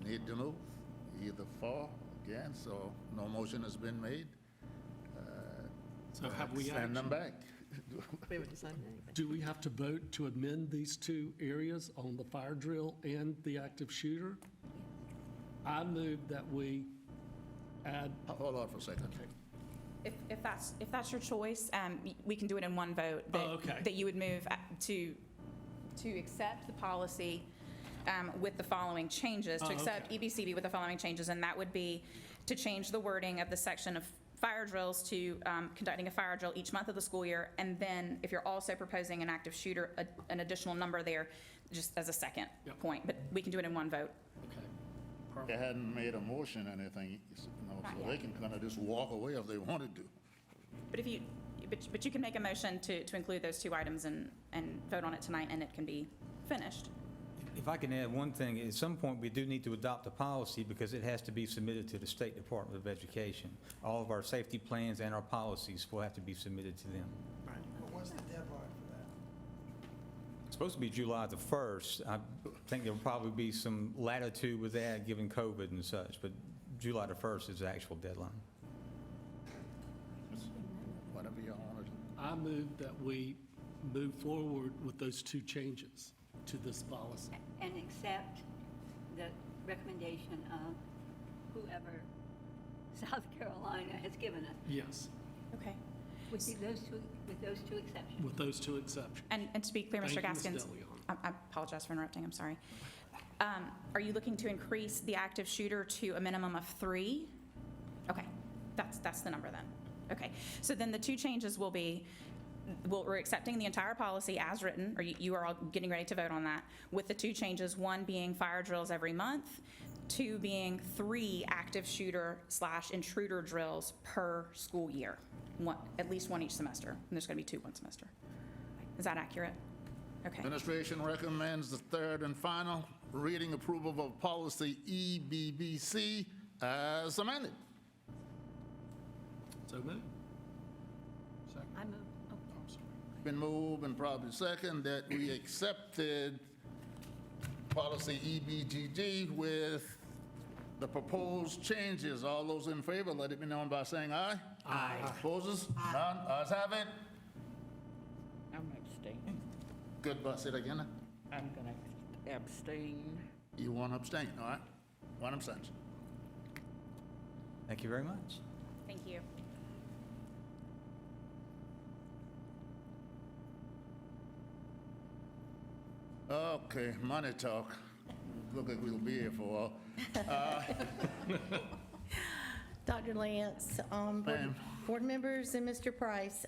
Need to move? Either for, against, or no motion has been made? So have we Send them back. We haven't decided anything. Do we have to vote to amend these 2 areas on the fire drill and the active shooter? I move that we add, Hold on for a second. If that's your choice, we can do it in one vote. Oh, okay. That you would move to accept the policy with the following changes, to Oh, accept okay. EBCB with the following changes, and that would be to change the wording of the section of fire drills to conducting a fire drill each month of the school year, and then if you're also proposing an active shooter, an additional number there, just as a second Yep. point, but we can do it in one vote. They hadn't made a motion or anything, you know, Not so yet. they can kind of just walk away if they wanted to. But but you can make a motion to include those two items and vote on it tonight, and it can be finished. If I can add one thing, at some point, we do need to adopt a policy because it has to be submitted to the State Department of Education. All of our safety plans and our policies will have to be submitted to them. But what's the deadline for that? It's supposed to be July the 1st. I think there'll probably be some latitude with that, given COVID and such, but July the 1st is the actual deadline. Whatever y'all want to do. I move that we move forward with those two changes to this policy. And accept the recommendation of whoever South Carolina has given us, Yes, Okay. with those two exceptions. with those two exceptions. And to be clear, Mr. Thank you, Ms. Gaskins, DeLeon. I apologize for interrupting, I'm sorry. Are you looking to increase the active shooter to a minimum of 3? Okay, that's the number then. Okay, so then the two changes will be, we're accepting the entire policy as written, or you are all getting ready to vote on that, with the two changes, one being fire drills every month, 2 being 3 active shooter / intruder drills per school year, at least one each semester, and there's going to be 2 one semester. Is that accurate? Okay. Administration recommends the third and final reading approval of policy EBBC as amended. So moved. I move. Been moved and probably second that we accepted policy EBGG with the proposed changes. All those in favor, let it be known by saying aye. Aye. Opposes? None? Ayes have it. I'm abstaining. Good, but say it again. I'm going to abstain. You want to abstain, all right? One abstention. Thank you very much. Thank you. Okay, money talk. Look like we'll be here for a while. Dr. Lance, Ma'am. board members, and Mr. Price.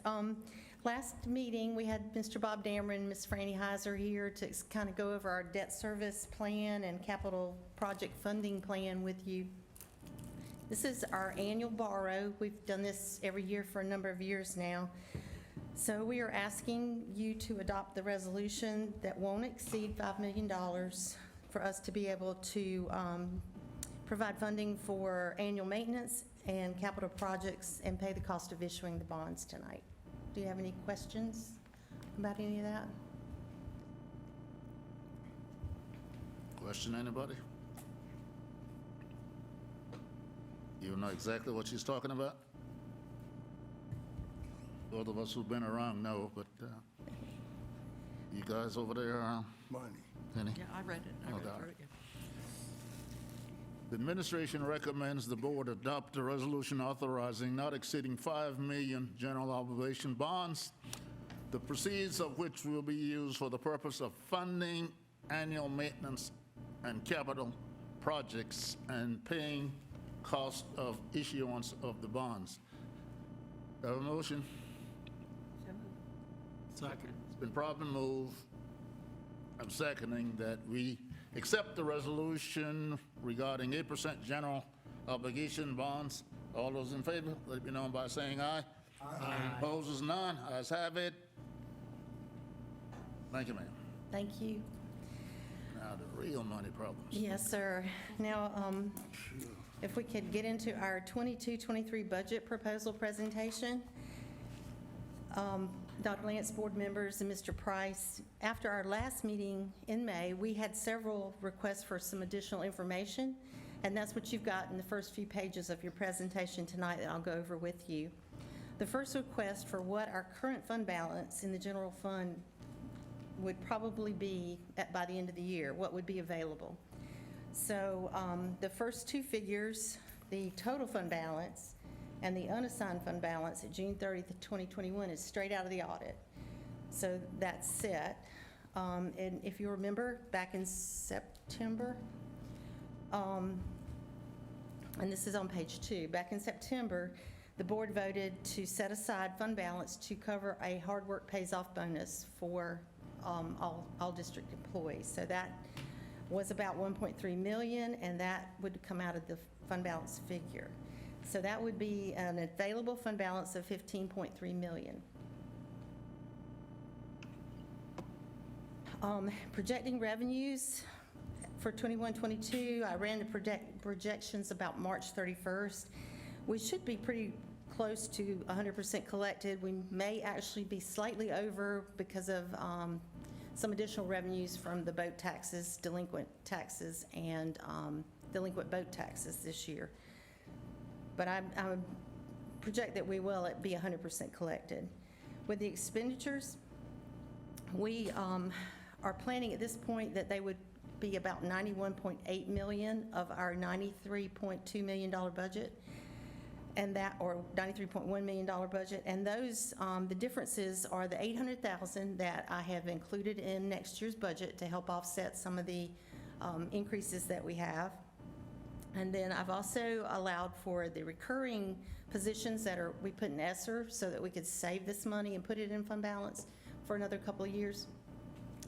Last meeting, we had Mr. Bob Dameron, Ms. Franny Heiser here to kind of go over our debt service plan and capital project funding plan with you. This is our annual borrow. We've done this every year for a number of years now. So we are asking you to adopt the resolution that won't exceed $5 million for us to be able to provide funding for annual maintenance and capital projects and pay the cost of issuing the bonds tonight. Do you have any questions about any of that? Question, anybody? You know exactly what she's talking about? Those of us who've been around know, but you guys over there, Money. any? Yeah, I read it. I No read doubt. through it, yeah. The administration recommends the board adopt a resolution authorizing not exceeding 5 million general obligation bonds, the proceeds of which will be used for the purpose of funding annual maintenance and capital projects and paying cost of issuance of the bonds. Have a motion? Second. It's been properly moved. I'm seconding that we accept the resolution regarding 8% general obligation bonds. All those in favor, let it be known by saying aye. Aye. Opposes, none. Ayes have it. Thank you, ma'am. Thank you. Now, the real money problems. Yes, sir. Now, if we could get into our 22-23 budget proposal presentation. Dr. Lance, board members, and Mr. Price, after our last meeting in May, we had several requests for some additional information, and that's what you've got in the first few pages of your presentation tonight that I'll go over with you. The first request for what our current fund balance in the general fund would probably be by the end of the year, what would be available. So the first two figures, the total fund balance and the unassigned fund balance at June 30th of 2021 is straight out of the audit. So that's set. And if you remember, back in September, and this is on page 2, back in September, the board voted to set aside fund balance to cover a hard work pays off bonus for all district employees. So that was about 1.3 million, and that would come out of the fund balance figure. So that would be an available fund balance of 15.3 million. Projecting revenues for 21-22, I ran the projections about March 31st. We should be pretty close to 100% collected. We may actually be slightly over because of some additional revenues from the boat taxes, delinquent taxes, and delinquent boat taxes this year. But I project that we will be 100% collected. With the expenditures, we are planning at this point that they would be about 91.8 million of our $93.2 million budget, and that, or $93.1 million budget. And those, the differences are the $800,000 that I have included in next year's budget to help offset some of the increases that we have. And then I've also allowed for the recurring positions that we put in ESSER so that we could save this money and put it in fund balance for another couple of years.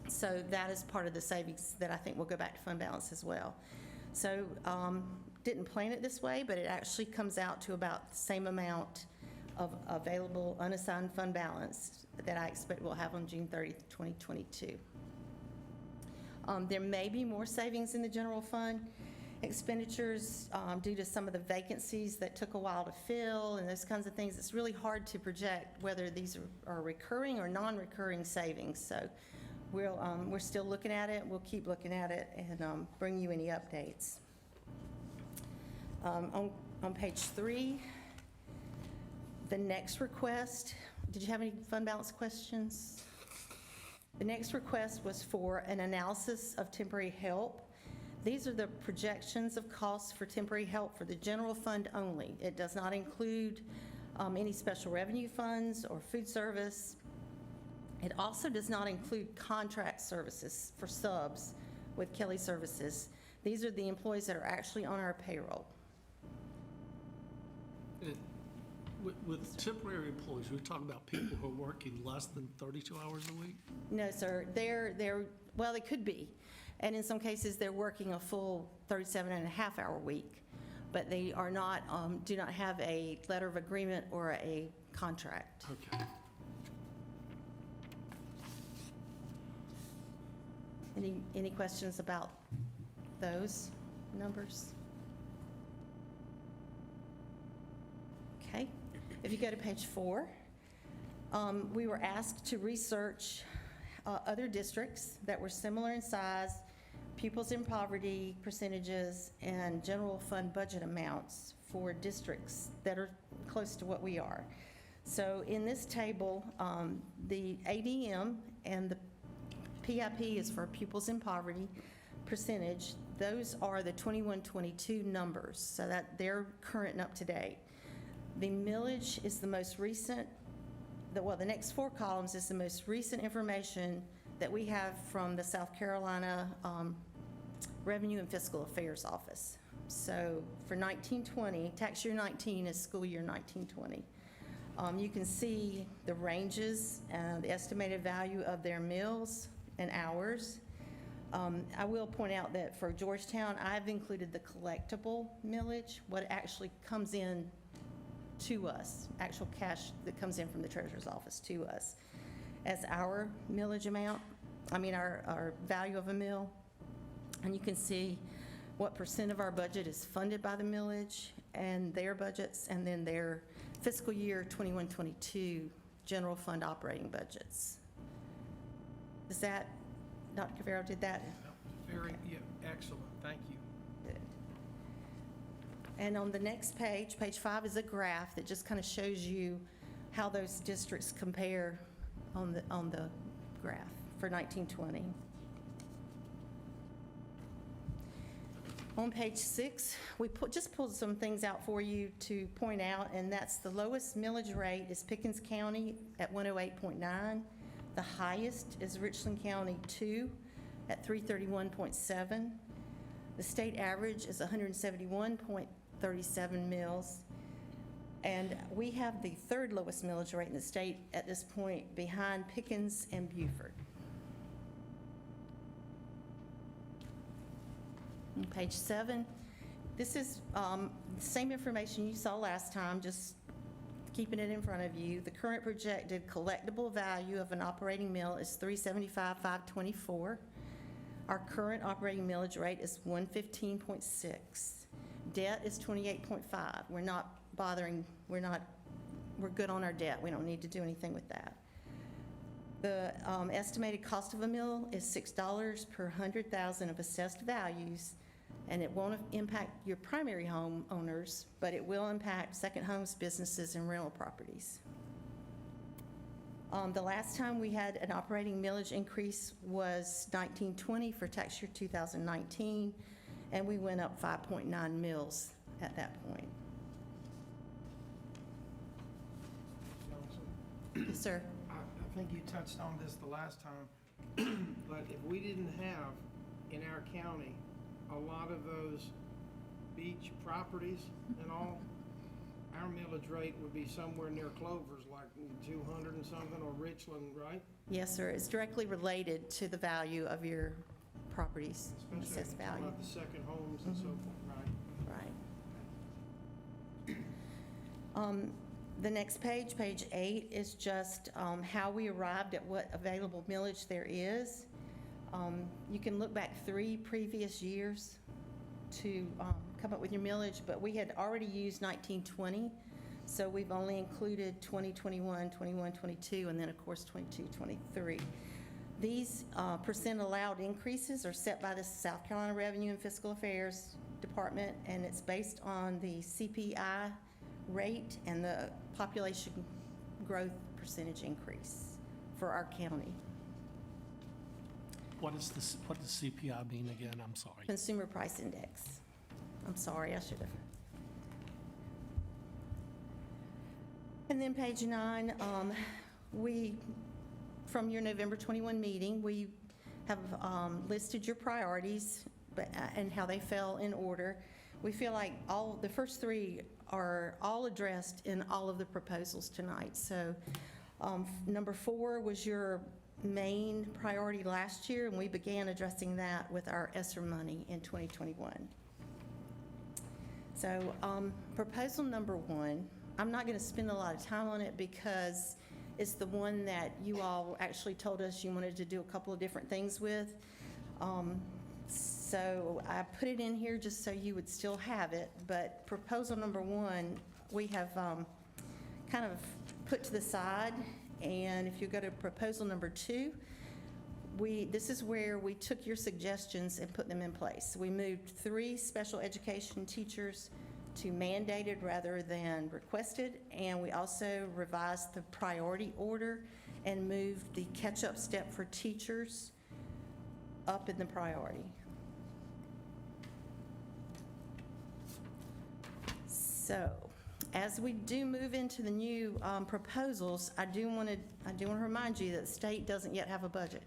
So that is part of the savings that I think will go back to fund balance as well. So didn't plan it this way, but it actually comes out to about the same amount of available unassigned fund balance that I expect we'll have on June 30th, 2022. There may be more savings in the general fund expenditures due to some of the vacancies that took a while to fill and those kinds of things. It's really hard to project whether these are recurring or non-recurring savings. So we're still looking at it. We'll keep looking at it and bring you any updates. On page 3, the next request, did you have any fund balance questions? The next request was for an analysis of temporary help. These are the projections of costs for temporary help for the general fund only. It does not include any special revenue funds or food service. It also does not include contract services for subs with Kelly Services. These are the employees that are actually on our payroll. With temporary employees, we're talking about people who are working less than 32 hours a week? No, sir. Well, they could be. And in some cases, they're working a full 37.5-hour week, but they are not, do not have a letter of agreement or a contract. Okay. Any questions about those numbers? Okay. If you go to page 4, we were asked to research other districts that were similar in size, pupils in poverty percentages, and general fund budget amounts for districts that are close to what we are. So in this table, the ADM and the PIP is for pupils in poverty percentage. Those are the 21-22 numbers, so that they're current and up to date. The millage is the most recent, the next 4 columns is the most recent information that we have from the South Carolina Revenue and Fiscal Affairs Office. So for 1920, tax year 19 is school year 1920. You can see the ranges, the estimated value of their mills and hours. I will point out that for Georgetown, I've included the collectible millage, what actually comes in to us, actual cash that comes in from the treasurer's office to us, as our millage amount, our value of a mill. And you can see what % of our budget is funded by the millage and their budgets, and then their fiscal year 21-22 general fund operating budgets. Is that, Dr. Cavero, did that? Very, yeah, excellent, thank you. Good. And on the next page, page 5 is a graph that just kind of shows you how those districts compare on the graph for 1920. On page 6, we just pulled some things out for you to point out, and that's the lowest millage rate is Pickens County at 108.9. The highest is Richland County 2 at 331.7. The state average is 171.37 mills. And we have the third lowest millage rate in the state at this point, behind Pickens and Beaufort. On page 7, this is the same information you saw last time, just keeping it in front of you. The current projected collectible value of an operating mill is $375,524. Our current operating millage rate is 115.6. Debt is 28.5. We're not bothering, we're good on our debt. We don't need to do anything with that. The estimated cost of a mill is $6 per 100,000 of assessed values, and it won't impact your primary home owners, but it will impact second homes, businesses, and rental properties. The last time we had an operating millage increase was 1920 for tax year 2019, and we went up 5.9 mills at that point. Yes, sir. I think you touched on this the last time, but if we didn't have in our county a lot of those beach properties and all, our millage rate would be somewhere near Clover's, like 200 and something, or Richland, right? Yes, sir. It's directly related to the value of your properties, Especially assessed value. about the second homes and so forth, right? Right. The next page, page 8, is just how we arrived at what available millage there is. You can look back 3 previous years to come up with your millage, but we had already used 1920, so we've only included 2021, 21, 22, and then of course 22, 23. These percent allowed increases are set by the South Carolina Revenue and Fiscal Affairs Department, and it's based on the CPI rate and the population growth percentage increase for our county. What does CPI mean again? I'm sorry. Consumer Price Index. I'm sorry, I should have. And then page 9, from your November 21 meeting, we have listed your priorities and how they fell in order. We feel like the first 3 are all addressed in all of the proposals tonight. So number 4 was your main priority last year, and we began addressing that with our ESSER money in 2021. So proposal number 1, I'm not going to spend a lot of time on it because it's the one that you all actually told us you wanted to do a couple of different things with. So I put it in here just so you would still have it, but proposal number 1, we have kind of put to the side, and if you go to proposal number 2, this is where we took your suggestions and put them in place. We moved 3 special education teachers to mandated rather than requested, and we also revised the priority order and moved the catch-up step for teachers up in the priority. So, as we do move into the new proposals, I do want to remind you that the state doesn't yet have a budget.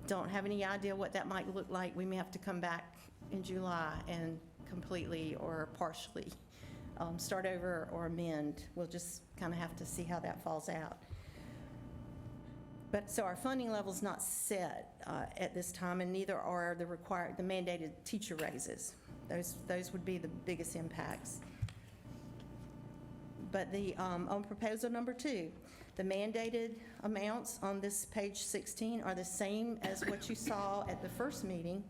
Don't have any idea what that might look like. We may have to come back in July and completely or partially start over or amend. We'll just kind of have to see how that falls out. But so our funding level's not set at this time, and neither are the mandated teacher raises. Those would be the biggest impacts. But on proposal number 2, the mandated amounts on this page 16 are the same as what you saw at the first meeting,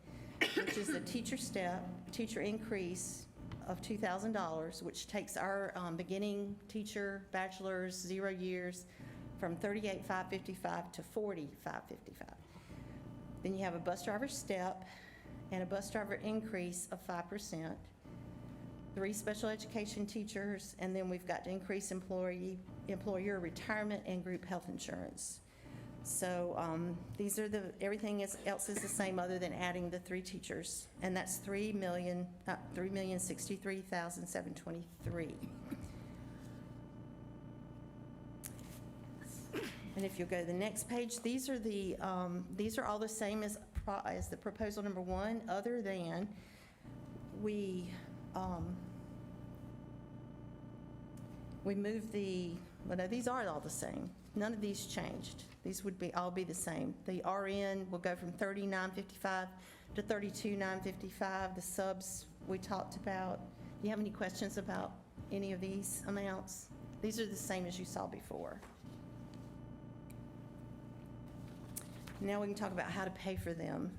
which is the teacher increase of $2,000, which takes our beginning teacher, bachelor's, 0 years, from $38,555 to $40,555. Then you have a bus driver step and a bus driver increase of 5%, 3 special education teachers, and then we've got to increase employer retirement and group health insurance. So these are everything else is the same other than adding the 3 teachers, and that's $3,063,723. And if you'll go to the next page, these are all the same as the proposal number 1, other than we moved well, no, these are all the same. None of these changed. These would all be the same. The RN will go from $30,955 to $32,955. The subs we talked about. Do you have any questions about any of these amounts? These are the same as you saw before. Now we can talk about how to pay for them.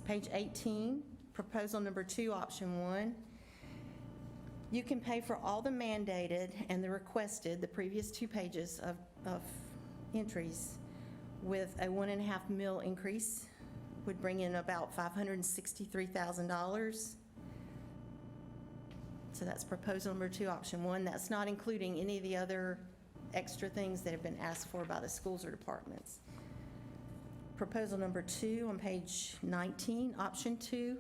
Page 18, proposal number 2, option 1. You can pay for all the mandated and the requested, the previous 2 pages of entries, with a 1.5 mil increase, would bring in about $563,000. So that's proposal number 2, option 1. That's not including any of the other extra things that have been asked for by the schools or departments. Proposal number 2 on page 19, option 2,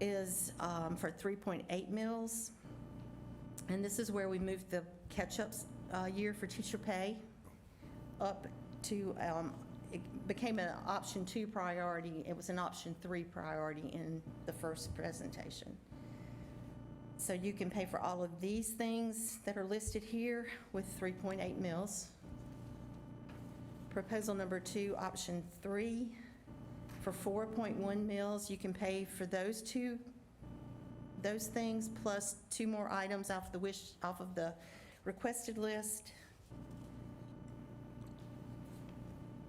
is for 3.8 mils. And this is where we moved the catch-up year for teacher pay up to, it became an option 2 priority. It was an option 3 priority in the first presentation. So you can pay for all of these things that are listed here with 3.8 mils. Proposal number 2, option 3, for 4.1 mils, you can pay for those things plus 2 more items off of the requested list.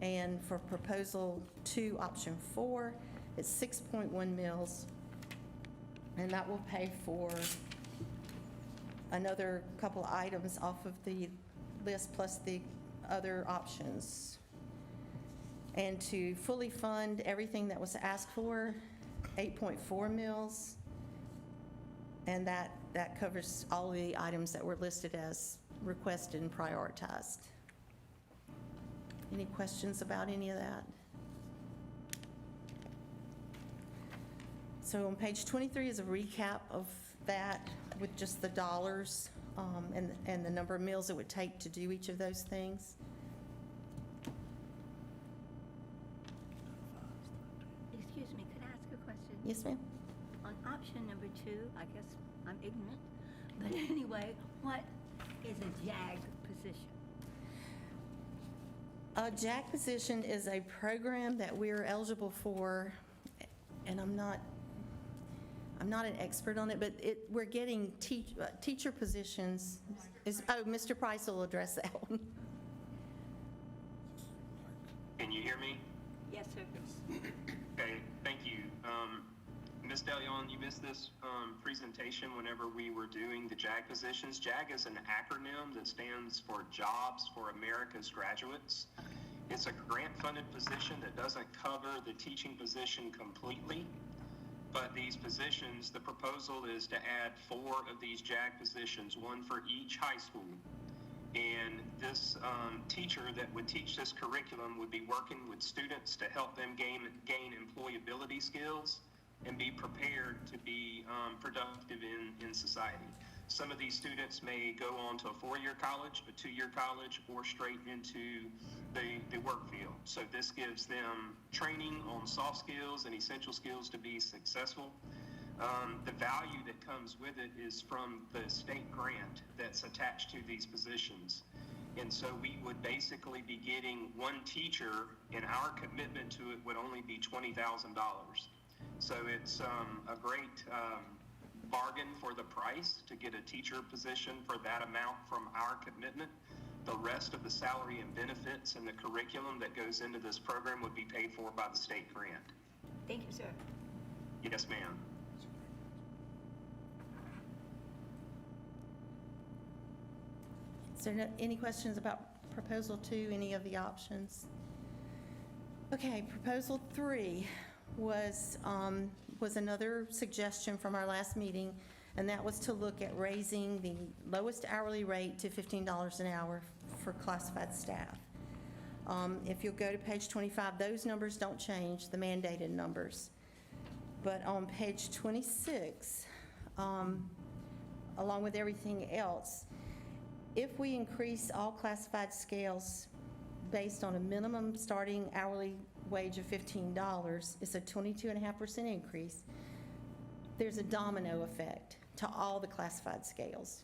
And for proposal 2, option 4, it's 6.1 mils, and that will pay for another couple of items off of the list plus the other options. And to fully fund everything that was asked for, 8.4 mils, and that covers all the items that were listed as requested and prioritized. Any questions about any of that? So on page 23 is a recap of that with just the dollars and the number of meals it would take to do each of those things. Excuse me, could I ask a question? Yes, ma'am. On option number 2, I guess I'm ignorant, but anyway, what is a JAG position? A JAG position is a program that we're eligible for, and I'm not an expert on it, but we're getting teacher positions. Mr. Price will address that one. Can you hear me? Yes, sir. Okay, thank you. Ms. DeLeon, you missed this presentation whenever we were doing the JAG positions. JAG is an acronym that stands for Jobs for America's Graduates. It's a grant-funded position that doesn't cover the teaching position completely, but these positions, the proposal is to add 4 of these JAG positions, 1 for each high school. And this teacher that would teach this curriculum would be working with students to help them gain employability skills and be prepared to be productive in society. Some of these students may go on to a 4-year college, a 2-year college, or straight into the work field. So this gives them training on soft skills and essential skills to be successful. The value that comes with it is from the state grant that's attached to these positions. And so we would basically be getting 1 teacher, and our commitment to it would only be $20,000. So it's a great bargain for the price to get a teacher position for that amount from our commitment. The rest of the salary and benefits and the curriculum that goes into this program would be paid for by the state grant. Thank you, sir. Yes, ma'am. Is there any questions about proposal 2, any of the options? Okay, proposal 3 was another suggestion from our last meeting, and that was to look at raising the lowest hourly rate to $15 an hour for classified staff. If you'll go to page 25, those numbers don't change, the mandated numbers. But on page 26, along with everything else, if we increase all classified scales based on a minimum starting hourly wage of $15, it's a 22.5% increase. There's a domino effect to all the classified scales.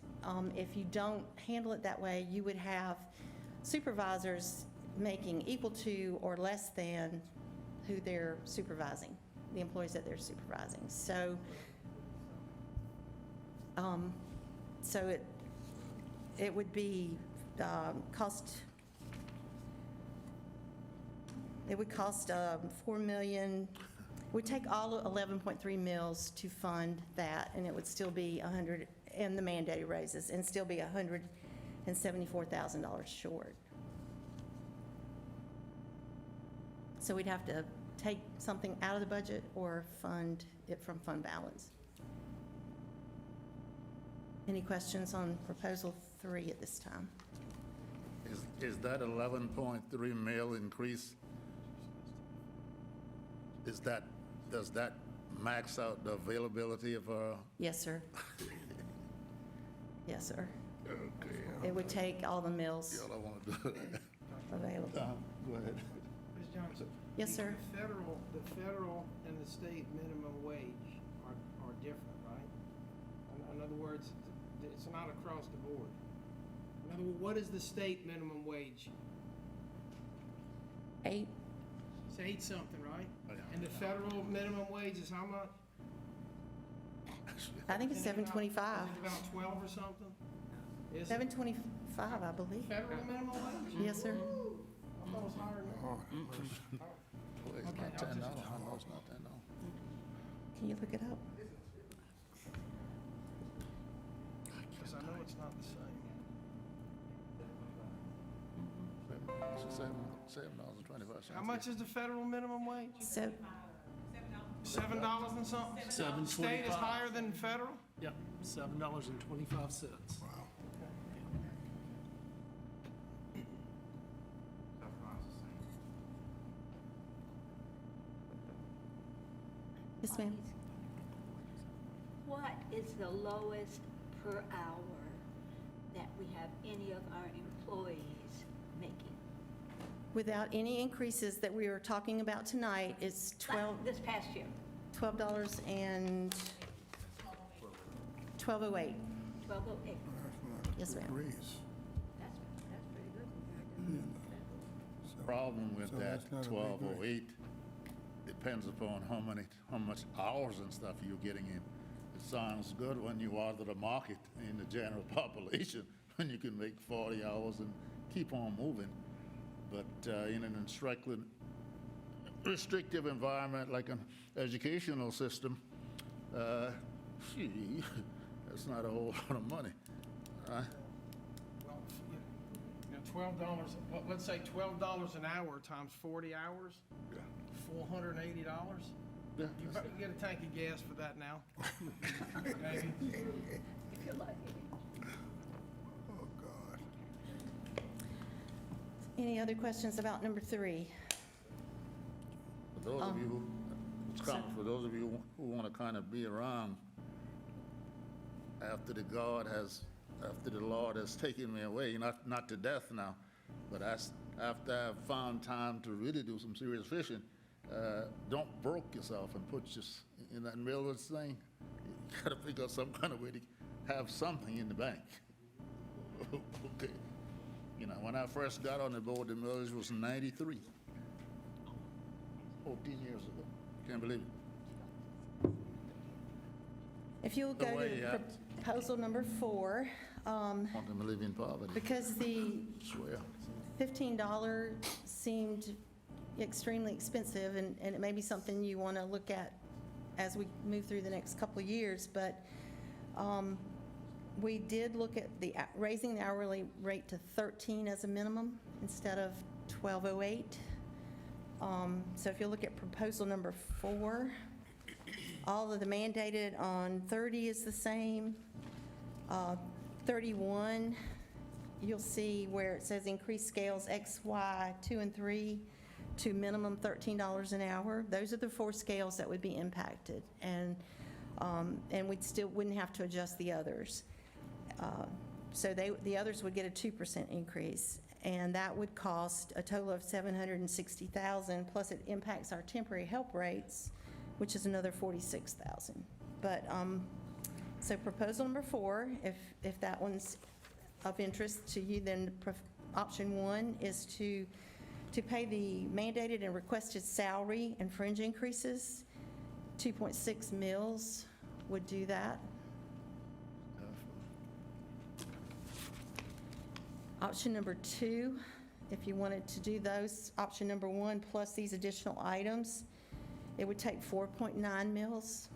If you don't handle it that way, you would have supervisors making equal to or less than who they're supervising, the employees that they're supervising. So it would be it would cost $4 million. We'd take all 11.3 mils to fund that, and it would still be 100, and the mandated raises, and still be $174,000 short. So we'd have to take something out of the budget or fund it from fund balance. Any questions on proposal 3 at this time? Is that 11.3 mil increase? Does that max out the availability of our? Yes, sir. Yes, sir. Okay. It would take all the mills Y'all don't want to do that. available. Go ahead. Ms. Johnson? Yes, sir. The federal and the state minimum wage are different, right? In other words, it's not across the board. In other words, what is the state minimum wage? 8. It's 8 something, right? Oh, yeah. And the federal minimum wage is how much? I think it's Is it about- $7.25. Is it about 12 or something? Is it? $7.25, I believe. Federal minimum wage? Yes, sir. I thought it was higher than that. Well, it's Okay, not I'll $10. just- I know it's not $10. Can you look it up? Because I know it's not the same. It's $7.25. How much is the federal minimum wage? So, $7 and something? $7.25. State is higher than federal? Yep, $7.25. yes, ma'am. What is the lowest per hour that we have any of our employees making? Without any increases that we are talking about tonight, it's This past year? $12 and $12.08. 1208. Yes, ma'am. Agrees. That's pretty good compared to. Problem with So that that's not a big 1208 depends upon how much hours and stuff you're getting in. It sounds good when you are to the market in the general population, when you can make 40 hours and keep on moving. But in an restrictive environment like an educational system, that's not a whole lot of money, right? Well, $12, let's say $12 an hour times 40 hours? $480? Yeah. You get a tank of gas for that now. Maybe. If you're lucky. Oh, God. Any other questions about number 3? For those of you, for those of you who want to kind of be around after the Lord has taken me away, not to death now, but after I've found time to really do some serious fishing, don't broke yourself and put just in that middle of this thing. You got to figure out some kind of way to have something in the bank. Okay. You know, when I first got on the board, the millage was 93. 14 years ago. Can't believe it. If you'll go way, to proposal number 4, Want them to live in poverty. because the Swear. $15 seemed extremely expensive, and it may be something you want to look at as we move through the next couple of years, but we did look at raising the hourly rate to 13 as a minimum instead of 12.08. So if you look at proposal number 4, all of the mandated on 30 is the same. 31 you'll see where it says increase scales X, Y, 2 and 3 to minimum $13 an hour. Those are the 4 scales that would be impacted, and we'd still wouldn't have to adjust the others. So the others would get a 2% increase, and that would cost a total of $760,000, plus it impacts our temporary help rates, which is another $46,000. But, so proposal number 4, if that one's of interest to you, then option 1 is to pay the mandated and requested salary and fringe increases. 2.6 mils would do that. Option number 2, if you wanted to do those, option number 1 plus these additional items, it would take 4.9 mils.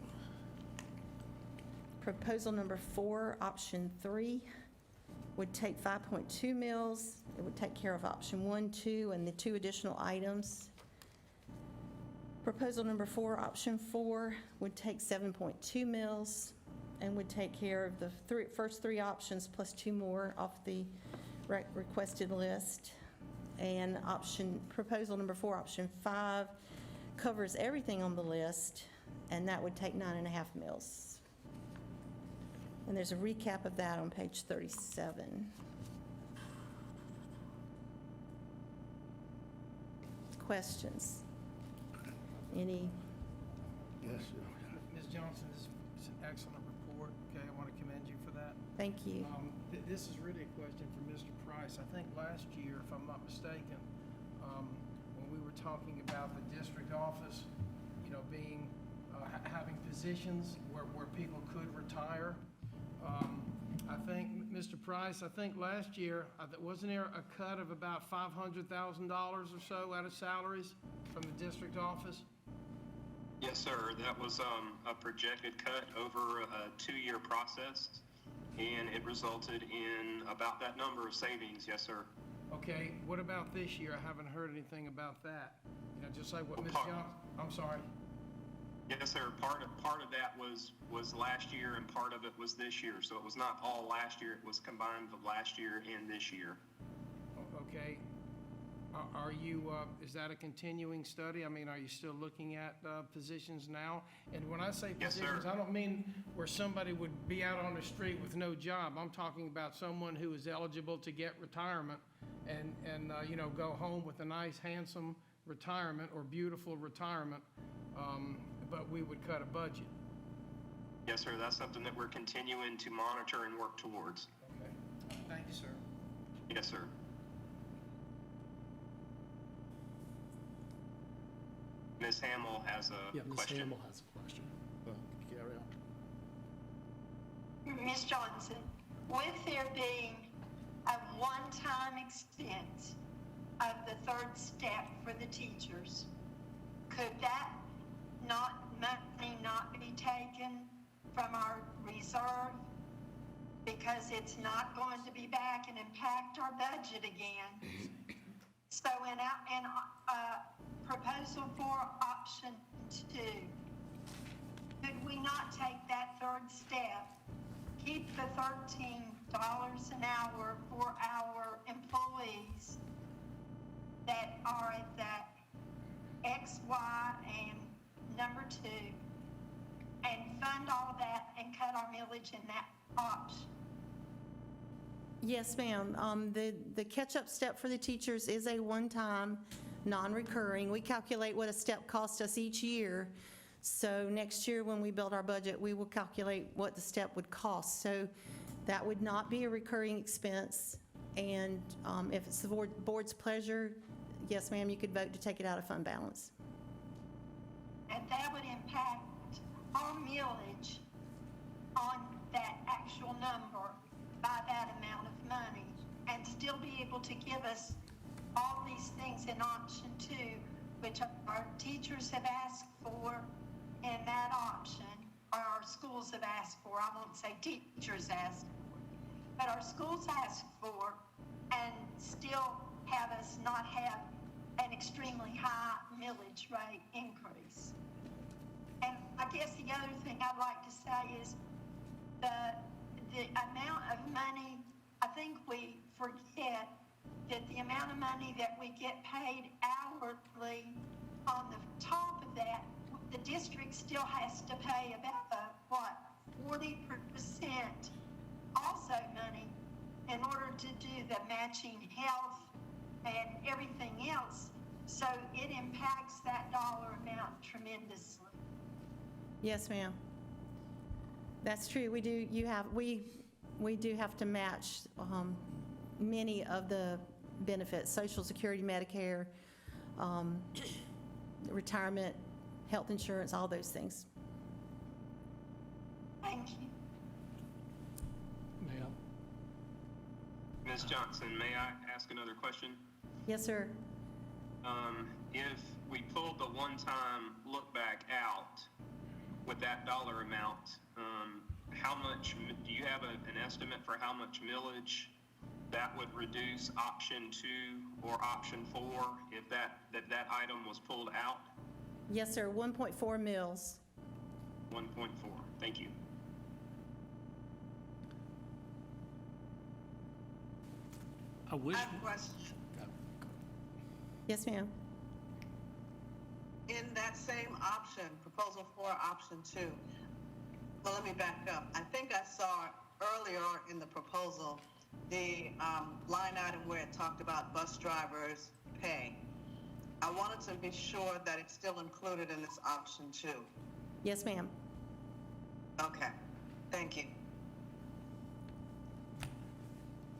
Proposal number 4, option 3, would take 5.2 mils. It would take care of option 1, 2, and the 2 additional items. Proposal number 4, option 4, would take 7.2 mils and would take care of the first 3 options plus 2 more off the requested list. And proposal number 4, option 5, covers everything on the list, and that would take 9.5 mils. And there's a recap of that on page 37. Questions? Any? Yes, Ms. Johnson, this is an excellent report. Okay, I want to commend you for that. Thank you. This is really a question for Mr. Price. I think last year, if I'm not mistaken, when we were talking about the district office, being, having positions where people could retire, I think, Mr. Price, I think last year, wasn't there a cut of about $500,000 or so out of salaries from the district office? Yes, sir. That was a projected cut over a 2-year process, and it resulted in about that number of savings. Yes, sir. Okay, what about this year? I haven't heard anything about that. Just like what Ms. Johnson, I'm sorry. Yes, sir. Part of that was last year, and part of it was this year. So it was not all last year. It was combined of last year and this year. Okay. Are you, is that a continuing study? I mean, are you still looking at positions now? And when I say positions, yes, I don't mean where somebody would be out on the street with no job. I'm talking about someone who is eligible to get retirement and go home with a nice, handsome retirement or beautiful retirement, but we would cut a budget. Yes, sir. That's something that we're continuing to monitor and work towards. Okay. Thank you, sir. Yes, sir. Ms. Hamill has a Ms. question. Hamill has a question. Carry on. Ms. Johnson, with there being a one-time expense of the 3rd step for the teachers, could that money not be taken from our reserve? Because it's not going to be back and impact our budget again. So in proposal for option 2, could we not take that 3rd step, keep the $13 an hour for our employees that are at that X, Y, and number 2, and fund all of that and cut our millage in that option? Yes, ma'am. The catch-up step for the teachers is a one-time, non-recurring. We calculate what a step costs us each year. So next year, when we build our budget, we will calculate what the step would cost. So that would not be a recurring expense. And if it's the board's pleasure, yes, ma'am, you could vote to take it out of fund balance. And that would impact our millage on that actual number by that amount of money, and still be able to give us all these things in option 2, which our teachers have asked for in that option, or our schools have asked for. I won't say teachers asked for, but our schools asked for, and still have us not have an extremely high millage rate increase. And I guess the other thing I'd like to say is the amount of money, I think we forget that the amount of money that we get paid hourly, on the top of that, the district still has to pay about, 40% also money in order to do the matching health and everything else. So it impacts that dollar amount tremendously. Yes, ma'am. That's true. We do, we do have to match many of the benefits, Social Security, Medicare, retirement, health insurance, all those things. Thank you. Ma'am? Ms. Johnson, may I ask another question? Yes, sir. If we pulled the one-time look back out with that dollar amount, how much, do you have an estimate for how much millage that would reduce option 2 or option 4 if that item was pulled out? Yes, sir, 1.4 mils. 1.4, thank you. I wish. I have a question. Yes, ma'am. In that same option, proposal 4, option 2, well, let me back up. I think I saw earlier in the proposal the line item where it talked about bus drivers' pay. I wanted to be sure that it's still included in this option 2. Yes, ma'am. Okay, thank you.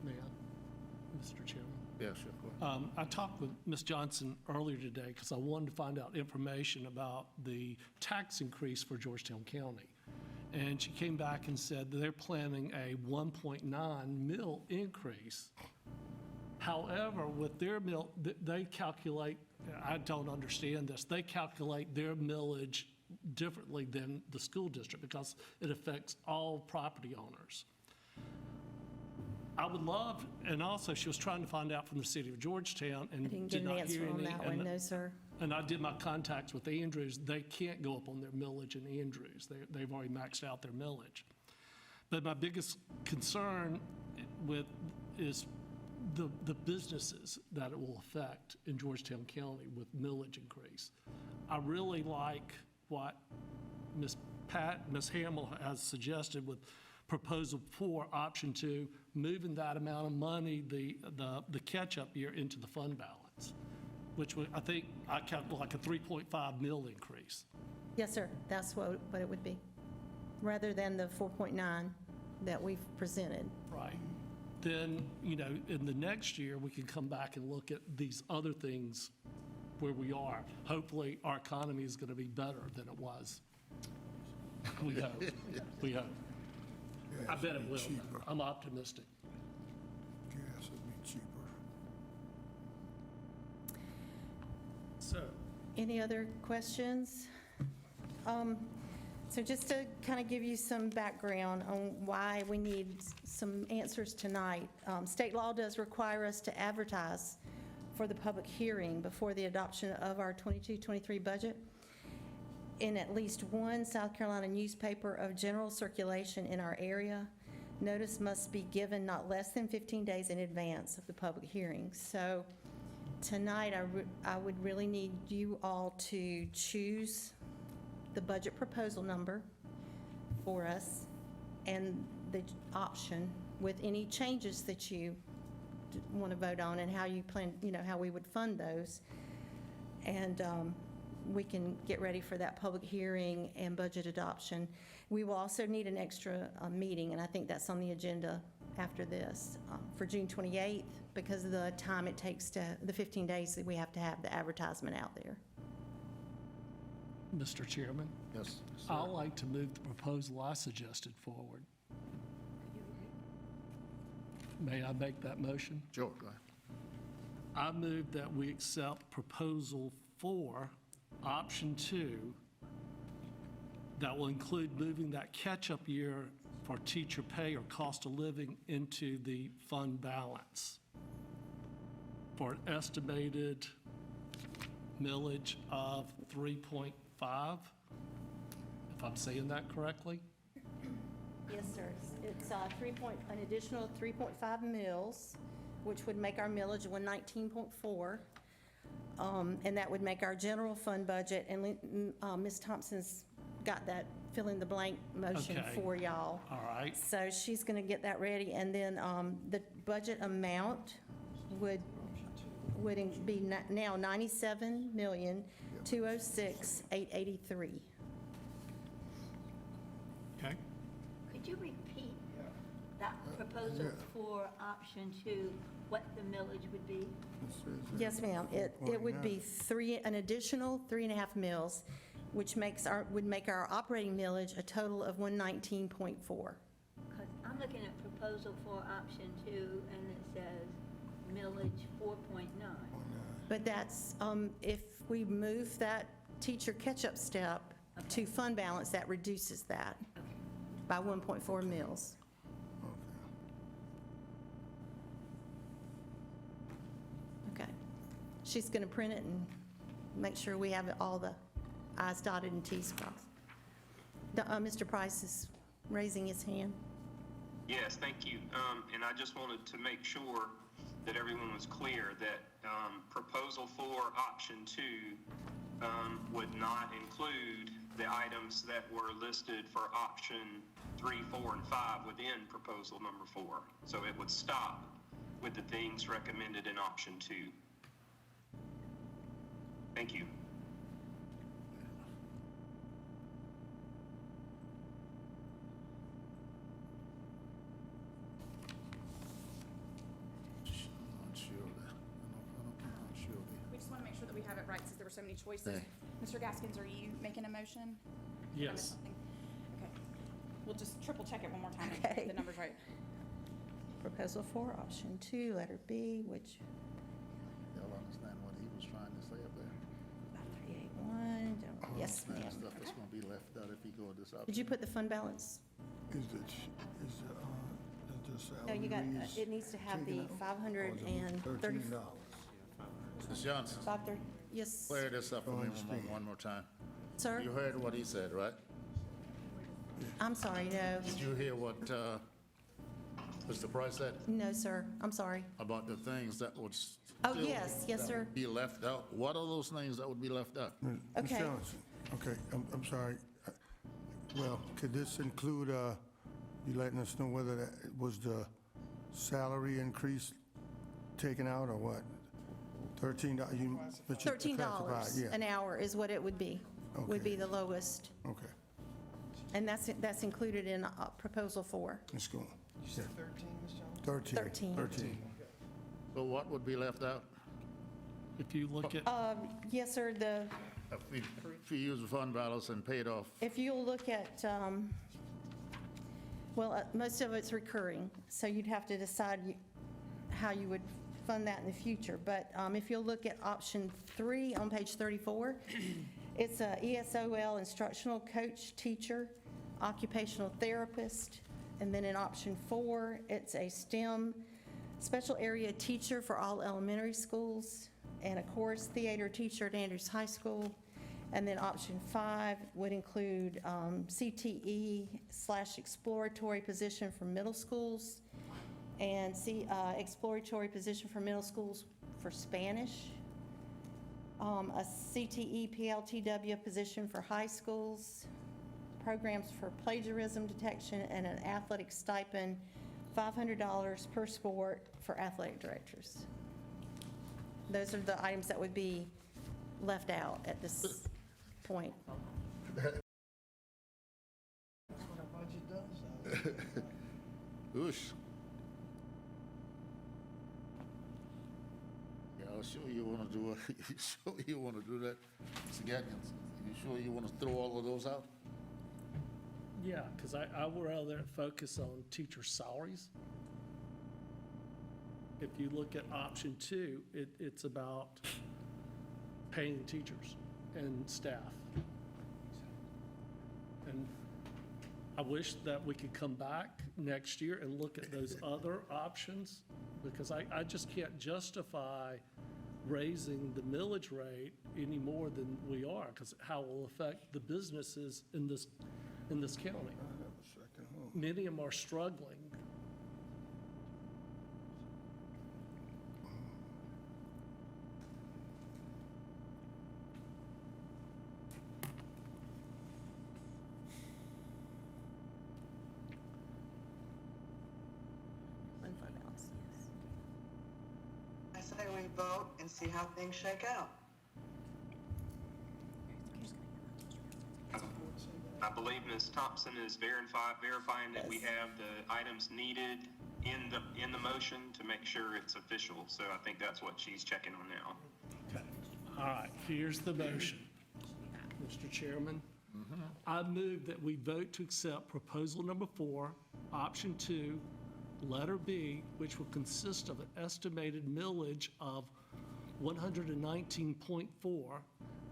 May I, Mr. Chairman? Yeah, sure. Go ahead. I talked with Ms. Johnson earlier today because I wanted to find out information about the tax increase for Georgetown County. And she came back and said they're planning a 1.9 mil increase. However, with their mill, they calculate, I don't understand this, they calculate their millage differently than the school district because it affects all property owners. I would love, and also she was trying to find out from the city of Georgetown and I didn't did get an not hear answer on any. that one, no, sir. And I did my contacts with Andrews. They can't go up on their millage in Andrews. They've already maxed out their millage. But my biggest concern is the businesses that it will affect in Georgetown County with millage increase. I really like what Ms. Hamill has suggested with proposal 4, option 2, moving that amount of money, the catch-up year into the fund balance, which I think I calculate like a 3.5 mil increase. Yes, sir, that's what it would be, rather than the 4.9 that we've presented. Right. Then, in the next year, we can come back and look at these other things where we are. Hopefully, our economy is going to be better than it was. We hope. We hope. I bet it will. Cheaper. I'm optimistic. Gas would be cheaper. So, Any other questions? So just to kind of give you some background on why we need some answers tonight, state law does require us to advertise for the public hearing before the adoption of our 22-23 budget in at least one South Carolina newspaper of general circulation in our area. Notice must be given not less than 15 days in advance of the public hearing. So tonight, I would really need you all to choose the budget proposal number for us and the option with any changes that you want to vote on and how you plan, how we would fund those. And we can get ready for that public hearing and budget adoption. We will also need an extra meeting, and I think that's on the agenda after this, for June 28th, because of the time it takes the 15 days that we have to have the advertisement out there. Mr. Chairman? Yes, sir. I'd like to move the proposal I suggested forward. May I make that motion? Sure, go ahead. I move that we accept proposal 4, option 2, that will include moving that catch-up year for teacher pay or cost of living into the fund balance for an estimated millage of 3.5, if I'm saying that correctly. Yes, sir. It's an additional 3.5 mills, which would make our millage 119.4. And that would make our general fund budget, and Ms. Thompson's got that fill in the blank motion Okay. for y'all. All right. So she's going to get that ready, and then the budget amount would be now $97,206,883. Okay. Could you repeat that proposal for option 2, what the millage would be? Yes, ma'am. It would be an additional 3.5 mills, which would make our operating millage a total of 119.4. Because I'm looking at proposal for option 2, and it says millage 4.9. But that's, if we move that teacher catch-up step to fund balance, that reduces that by 1.4 mills. Okay. She's going to print it and make sure we have all the i's dotted and t's crossed. Mr. Price is raising his hand. Yes, thank you. And I just wanted to make sure that everyone was clear that proposal 4, option 2, would not include the items that were listed for option 3, 4, and 5 within proposal number 4. So it would stop with the things recommended in option 2. Thank you. We just want to make sure that we have it right, since there were so many choices. Mr. Gaskins, are you making a motion? Did I miss Yes. something? Okay. We'll just triple check it one more time, and Okay. get the numbers right. Proposal 4, option 2, letter B, which Y'all understand what he was trying to say up there? 381, yes, Man, ma'am. stuff that's gonna be left out if he go this option. Did you put the fund balance? Is the No, you got, salaries it needs to have the taken out? $530. $13. Ms. Johnson, 530, yes, clear this up for me understand. one more time. sir? You heard what he said, right? I'm sorry, no. Did you hear what Mr. Price said No, sir, I'm sorry. about the things that would Oh, still yes, yes, that sir. would be left out? What are those things that would be left out? Ms. Okay. Johnson, okay, I'm sorry. Well, could this include, you letting us know whether that was the salary increase taken out or what? $13, you, but you classified, $13 yeah. an hour is what it would be Okay. the lowest. Okay, And that's included in proposal 4. let's go. You said 13, Ms. Jones? 13. 13. So what would be left out? If you look at, Yes, sir, If you use the fund balance and paid off, if you'll look at, most of it's recurring, so you'd have to decide how you would fund that in the future. But if you'll look at option 3 on page 34, it's a ESOL instructional coach, teacher, occupational therapist. And then in option 4, it's a STEM special area teacher for all elementary schools and a chorus theater teacher at Andrews High School. And then option 5 would include CTE/exploratory position for middle schools and exploratory position for middle schools for Spanish, a CTE PLTW position for high schools, programs for plagiarism detection, and an athletic stipend, $500 per sport for athletic directors. Those are the items that would be left out at this point. That's what our budget does. oosh. Yeah, I'm sure you wanna do it. You sure you wanna do that, Mr. Gatkins? You sure you wanna throw all of those out? yeah, because I would rather focus on teacher salaries. If you look at option 2, it's about paying teachers and staff. And I wish that we could come back next year and look at those other options, because I just can't justify raising the millage rate any more than we are, because how it will affect the businesses in this county. I have a second home. many of them are struggling. Fund balance, yes. I say we vote and see how things shake out. I believe Ms. Thompson is verifying that we have the items needed in the motion to make sure it's official. So I think that's what she's checking on now. All right, here's the motion. Mr. Chairman, I move that we vote to accept proposal number 4, option 2, letter B, which will consist of an estimated millage of 119.4,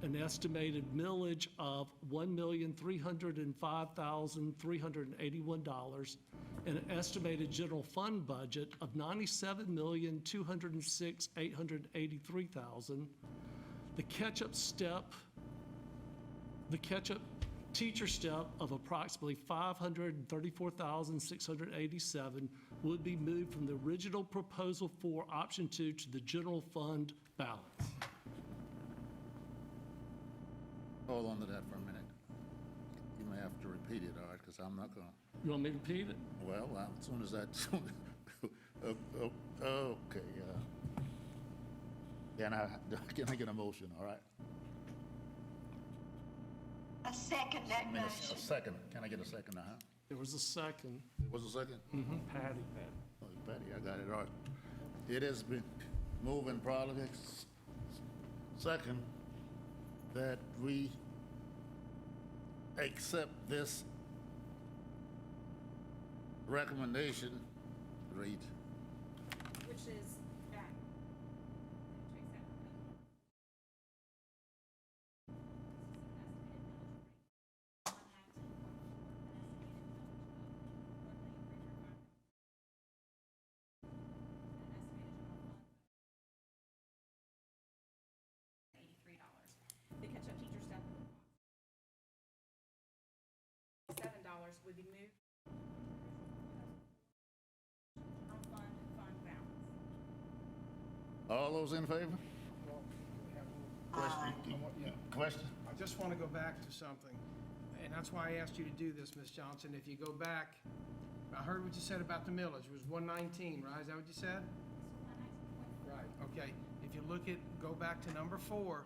an estimated millage of $1,305,381, and an estimated general fund budget of $97,206,883,000. The catch-up teacher step of approximately $534,687 would be moved from the original proposal for option 2 to the general fund balance. Hold on to that for a minute. You may have to repeat it, all right, because I'm not going to. You want me to repeat it? Well, as soon as that, okay, can I get a motion, all right? A second that A motion. second, can I get a second, There was a second. There was a second? Patty. Oh, Patty, I got it, all right. It has been moving probably second that we accept this recommendation, read. Which is back. The catch-up teacher step, $7 would be moved. Fund balance. All those in favor? Question? Question? I just want to go back to something, and that's why I asked you to do this, Ms. Johnson. If you go back, I heard what you said about the millage. It was 119, right? Is that what you said? Right, okay. If you go back to number 4,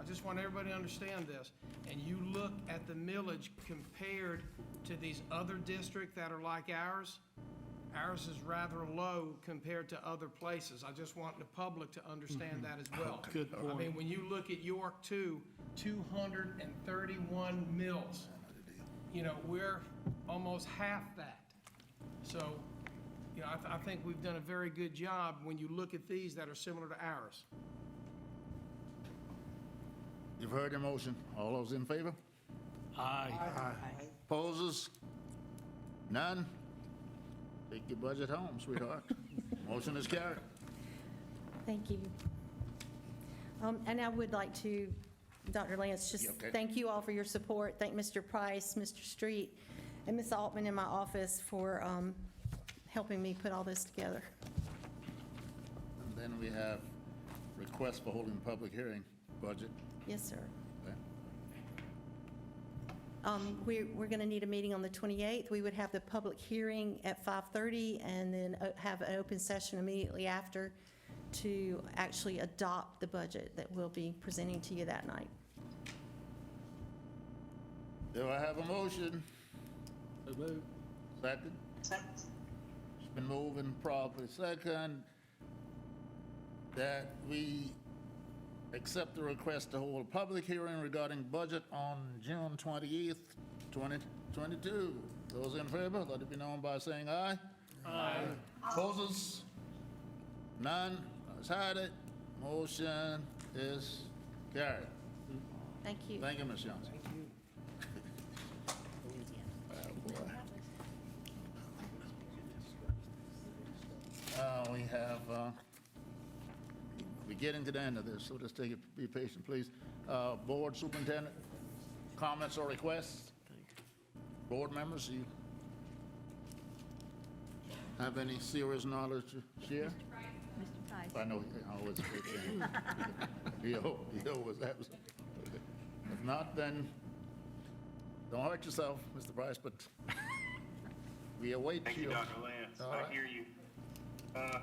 I just want everybody to understand this, and you look at the millage compared to these other districts that are like ours, ours is rather low compared to other places. I just want the public to understand that as well. Good point. I mean, when you look at York 2, 231 mills. You know, we're almost half that. So, you know, I think we've done a very good job when you look at these that are similar to ours. You've heard the motion. All those in favor? Aye. Opposes? None? Take your budget home, sweetheart. Motion is carried. Thank you. And I would like to, Dr. Lance, just Okay. thank you all for your support. Thank Mr. Price, Mr. Street, and Ms. Altman in my office for helping me put all this together. And then we have request for holding public hearing, budget. Yes, sir. Okay. We're going to need a meeting on the 28th. We would have the public hearing at 5:30 and then have an open session immediately after to actually adopt the budget that we'll be presenting to you that night. Do I have a motion? So moved. Second? It's been moving properly. Second, that we accept the request to hold a public hearing regarding budget on June 20th, 2022. Those in favor, let it be known by saying aye. Aye. Opposes? None? Ayes have it. Motion is carried. Thank you. Thank you, Ms. Johnson. Thank you. We have, we're getting to the end of this, so just be patient, please. Board Superintendent, comments or requests? Board members, you have any serious knowledge to share? Mr. Price. I know he always good. He always absent. If not, then don't hurt yourself, Mr. Price, but we await Thank you, Dr. Lance. All right. I hear you.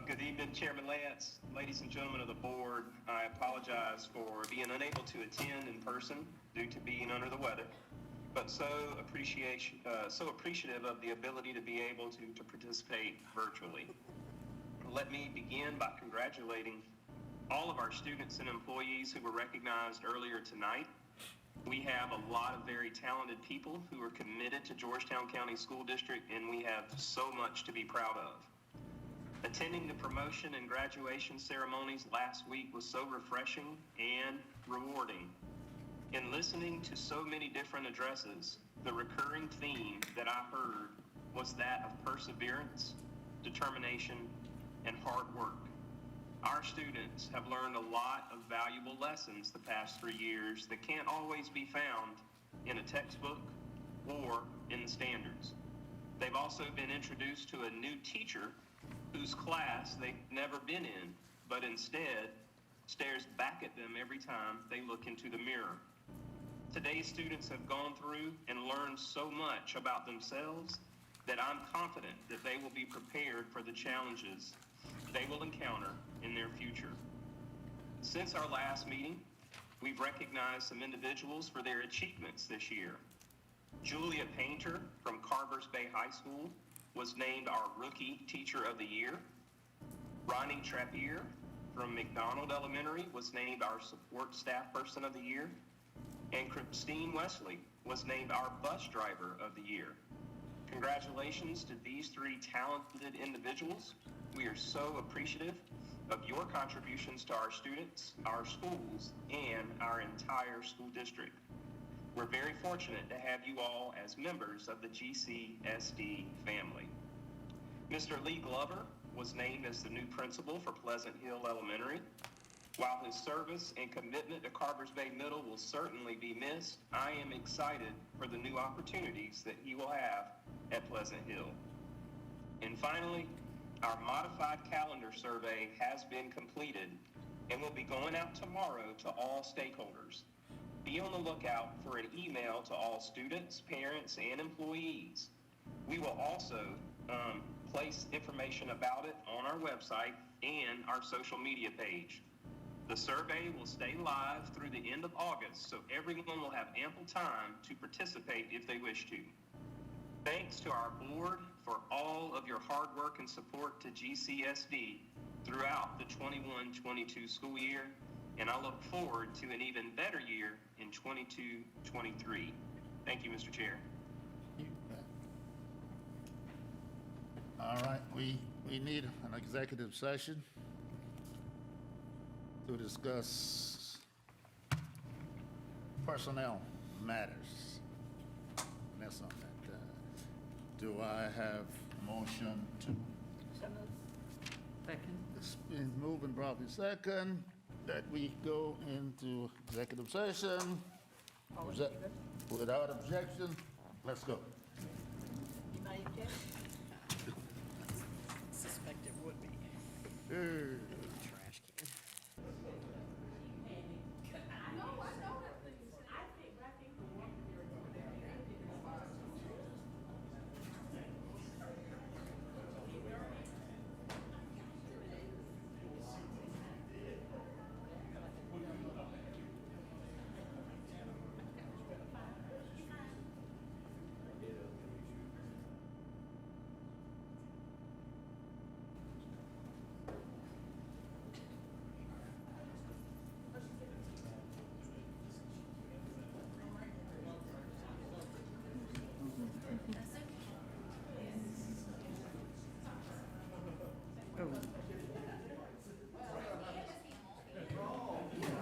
Good evening, Chairman Lance, ladies and gentlemen of the board. I apologize for being unable to attend in person due to being under the weather, but so appreciative of the ability to be able to participate virtually. Let me begin by congratulating all of our students and employees who were recognized earlier tonight. We have a lot of very talented people who are committed to Georgetown County School District, and we have so much to be proud of. Attending the promotion and graduation ceremonies last week was so refreshing and rewarding. In listening to so many different addresses, the recurring theme that I heard was that of perseverance, determination, and hard work. Our students have learned a lot of valuable lessons the past 3 years that can't always be found in a textbook or in the standards. They've also been introduced to a new teacher whose class they've never been in, but instead stares back at them every time they look into the mirror. Today's students have gone through and learned so much about themselves that I'm confident that they will be prepared for the challenges they will encounter in their future. Since our last meeting, we've recognized some individuals for their achievements this year. Julia Painter from Carvers Bay High School was named our Rookie Teacher of the Year. Ronnie Trappier from McDonald Elementary was named our Support Staff Person of the Year. And Christine Wesley was named our Bus Driver of the Year. Congratulations to these 3 talented individuals. We are so appreciative of your contributions to our students, our schools, and our entire school district. We're very fortunate to have you all as members of the GCSD family. Mr. Lee Glover was named as the new principal for Pleasant Hill Elementary. While his service and commitment to Carvers Bay Middle will certainly be missed, I am excited for the new opportunities that he will have at Pleasant Hill. And finally, our modified calendar survey has been completed and will be going out tomorrow to all stakeholders. Be on the lookout for an email to all students, parents, and employees. We will also place information about it on our website and our social media page. The survey will stay live through the end of August, so everyone will have ample time to participate if they wish to. Thanks to our board for all of your hard work and support to GCSD throughout the 21-22 school year, and I look forward to an even better year in 22-23. Thank you, Mr. Chair. All right, we need an executive session to discuss personnel matters. That's on that. Do I have a motion to? Second. It's been moved and properly second that we go into executive session. Without objection, let's go. Anybody object? Suspect it would be. Trash can.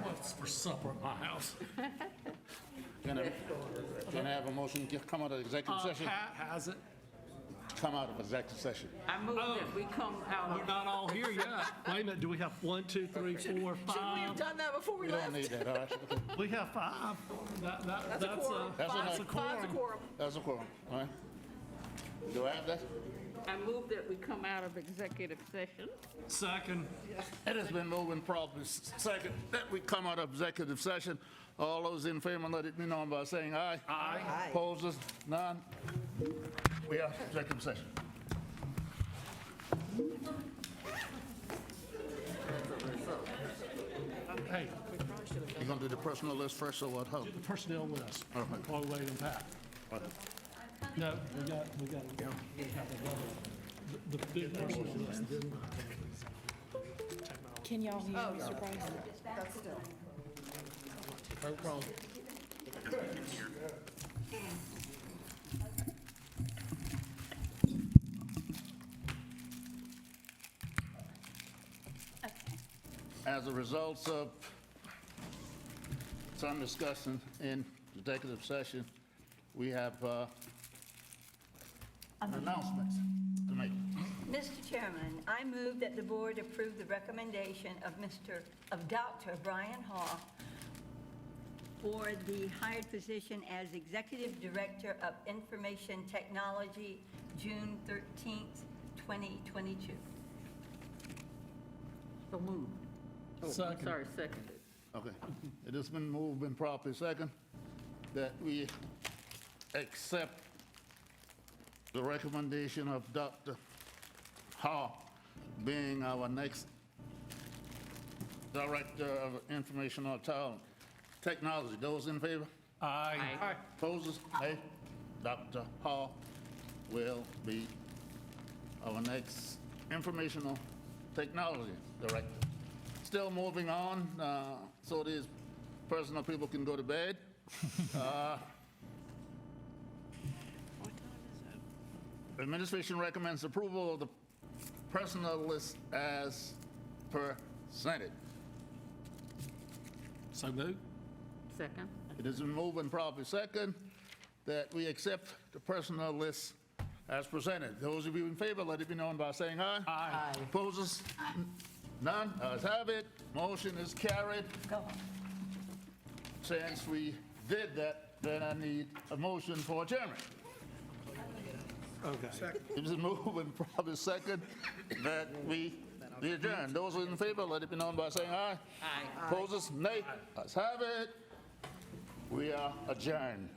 What's for supper at my house? Can I have a motion to come out of executive session? Pat has it. Come out of executive session. I move that we come out. We're not all here yet. Wait a minute, do we have 1, 2, 3, 4, 5? Should we have done that before we We left? don't need that, all right? Okay. We have 5. That's a quorum. That's That's enough. a Five's a quorum. quorum. That's a quorum, all right? Do I have that? I move that we come out of executive session. Second. It has been moved and properly second that we come out of executive session. All those in favor, let it be known by saying aye. Aye. Opposers, none. We are executive session. Hey, You gonna do the personal list first or what? How? the personnel list. Okay. While we wait on Pat. No, we got the big personnel list. Can y'all hear Mr. Price? That's still. As a result of some discussion in executive session, we have announcements to make. Mr. Chairman, I move that the board approve the recommendation of Dr. Brian Hall for the hired position as Executive Director of Information Technology, June 13th, 2022. So moved. Oh, I'm Second. sorry, seconded. Okay. It has been moved and properly second that we accept the recommendation of Dr. Hall being our next Director of Informational Technology. Those in favor? Aye. Opposers? Nay. Dr. Hall will be our next Informational Technology Director. Still moving on, so these personal people can go to bed. Administration recommends approval of the personnel list as presented. So moved. Second. It is been moved and properly second that we accept the personnel list as presented. Those of you in favor, let it be known by saying aye. Aye. Opposers? None? Ayes have it. Motion is carried. Since we did that, then I need a motion for adjournment. Okay. It is moved and probably second that we adjourn. Those in favor, let it be known by saying aye. Aye. Opposers? Nay. Ayes have it. We are adjourned.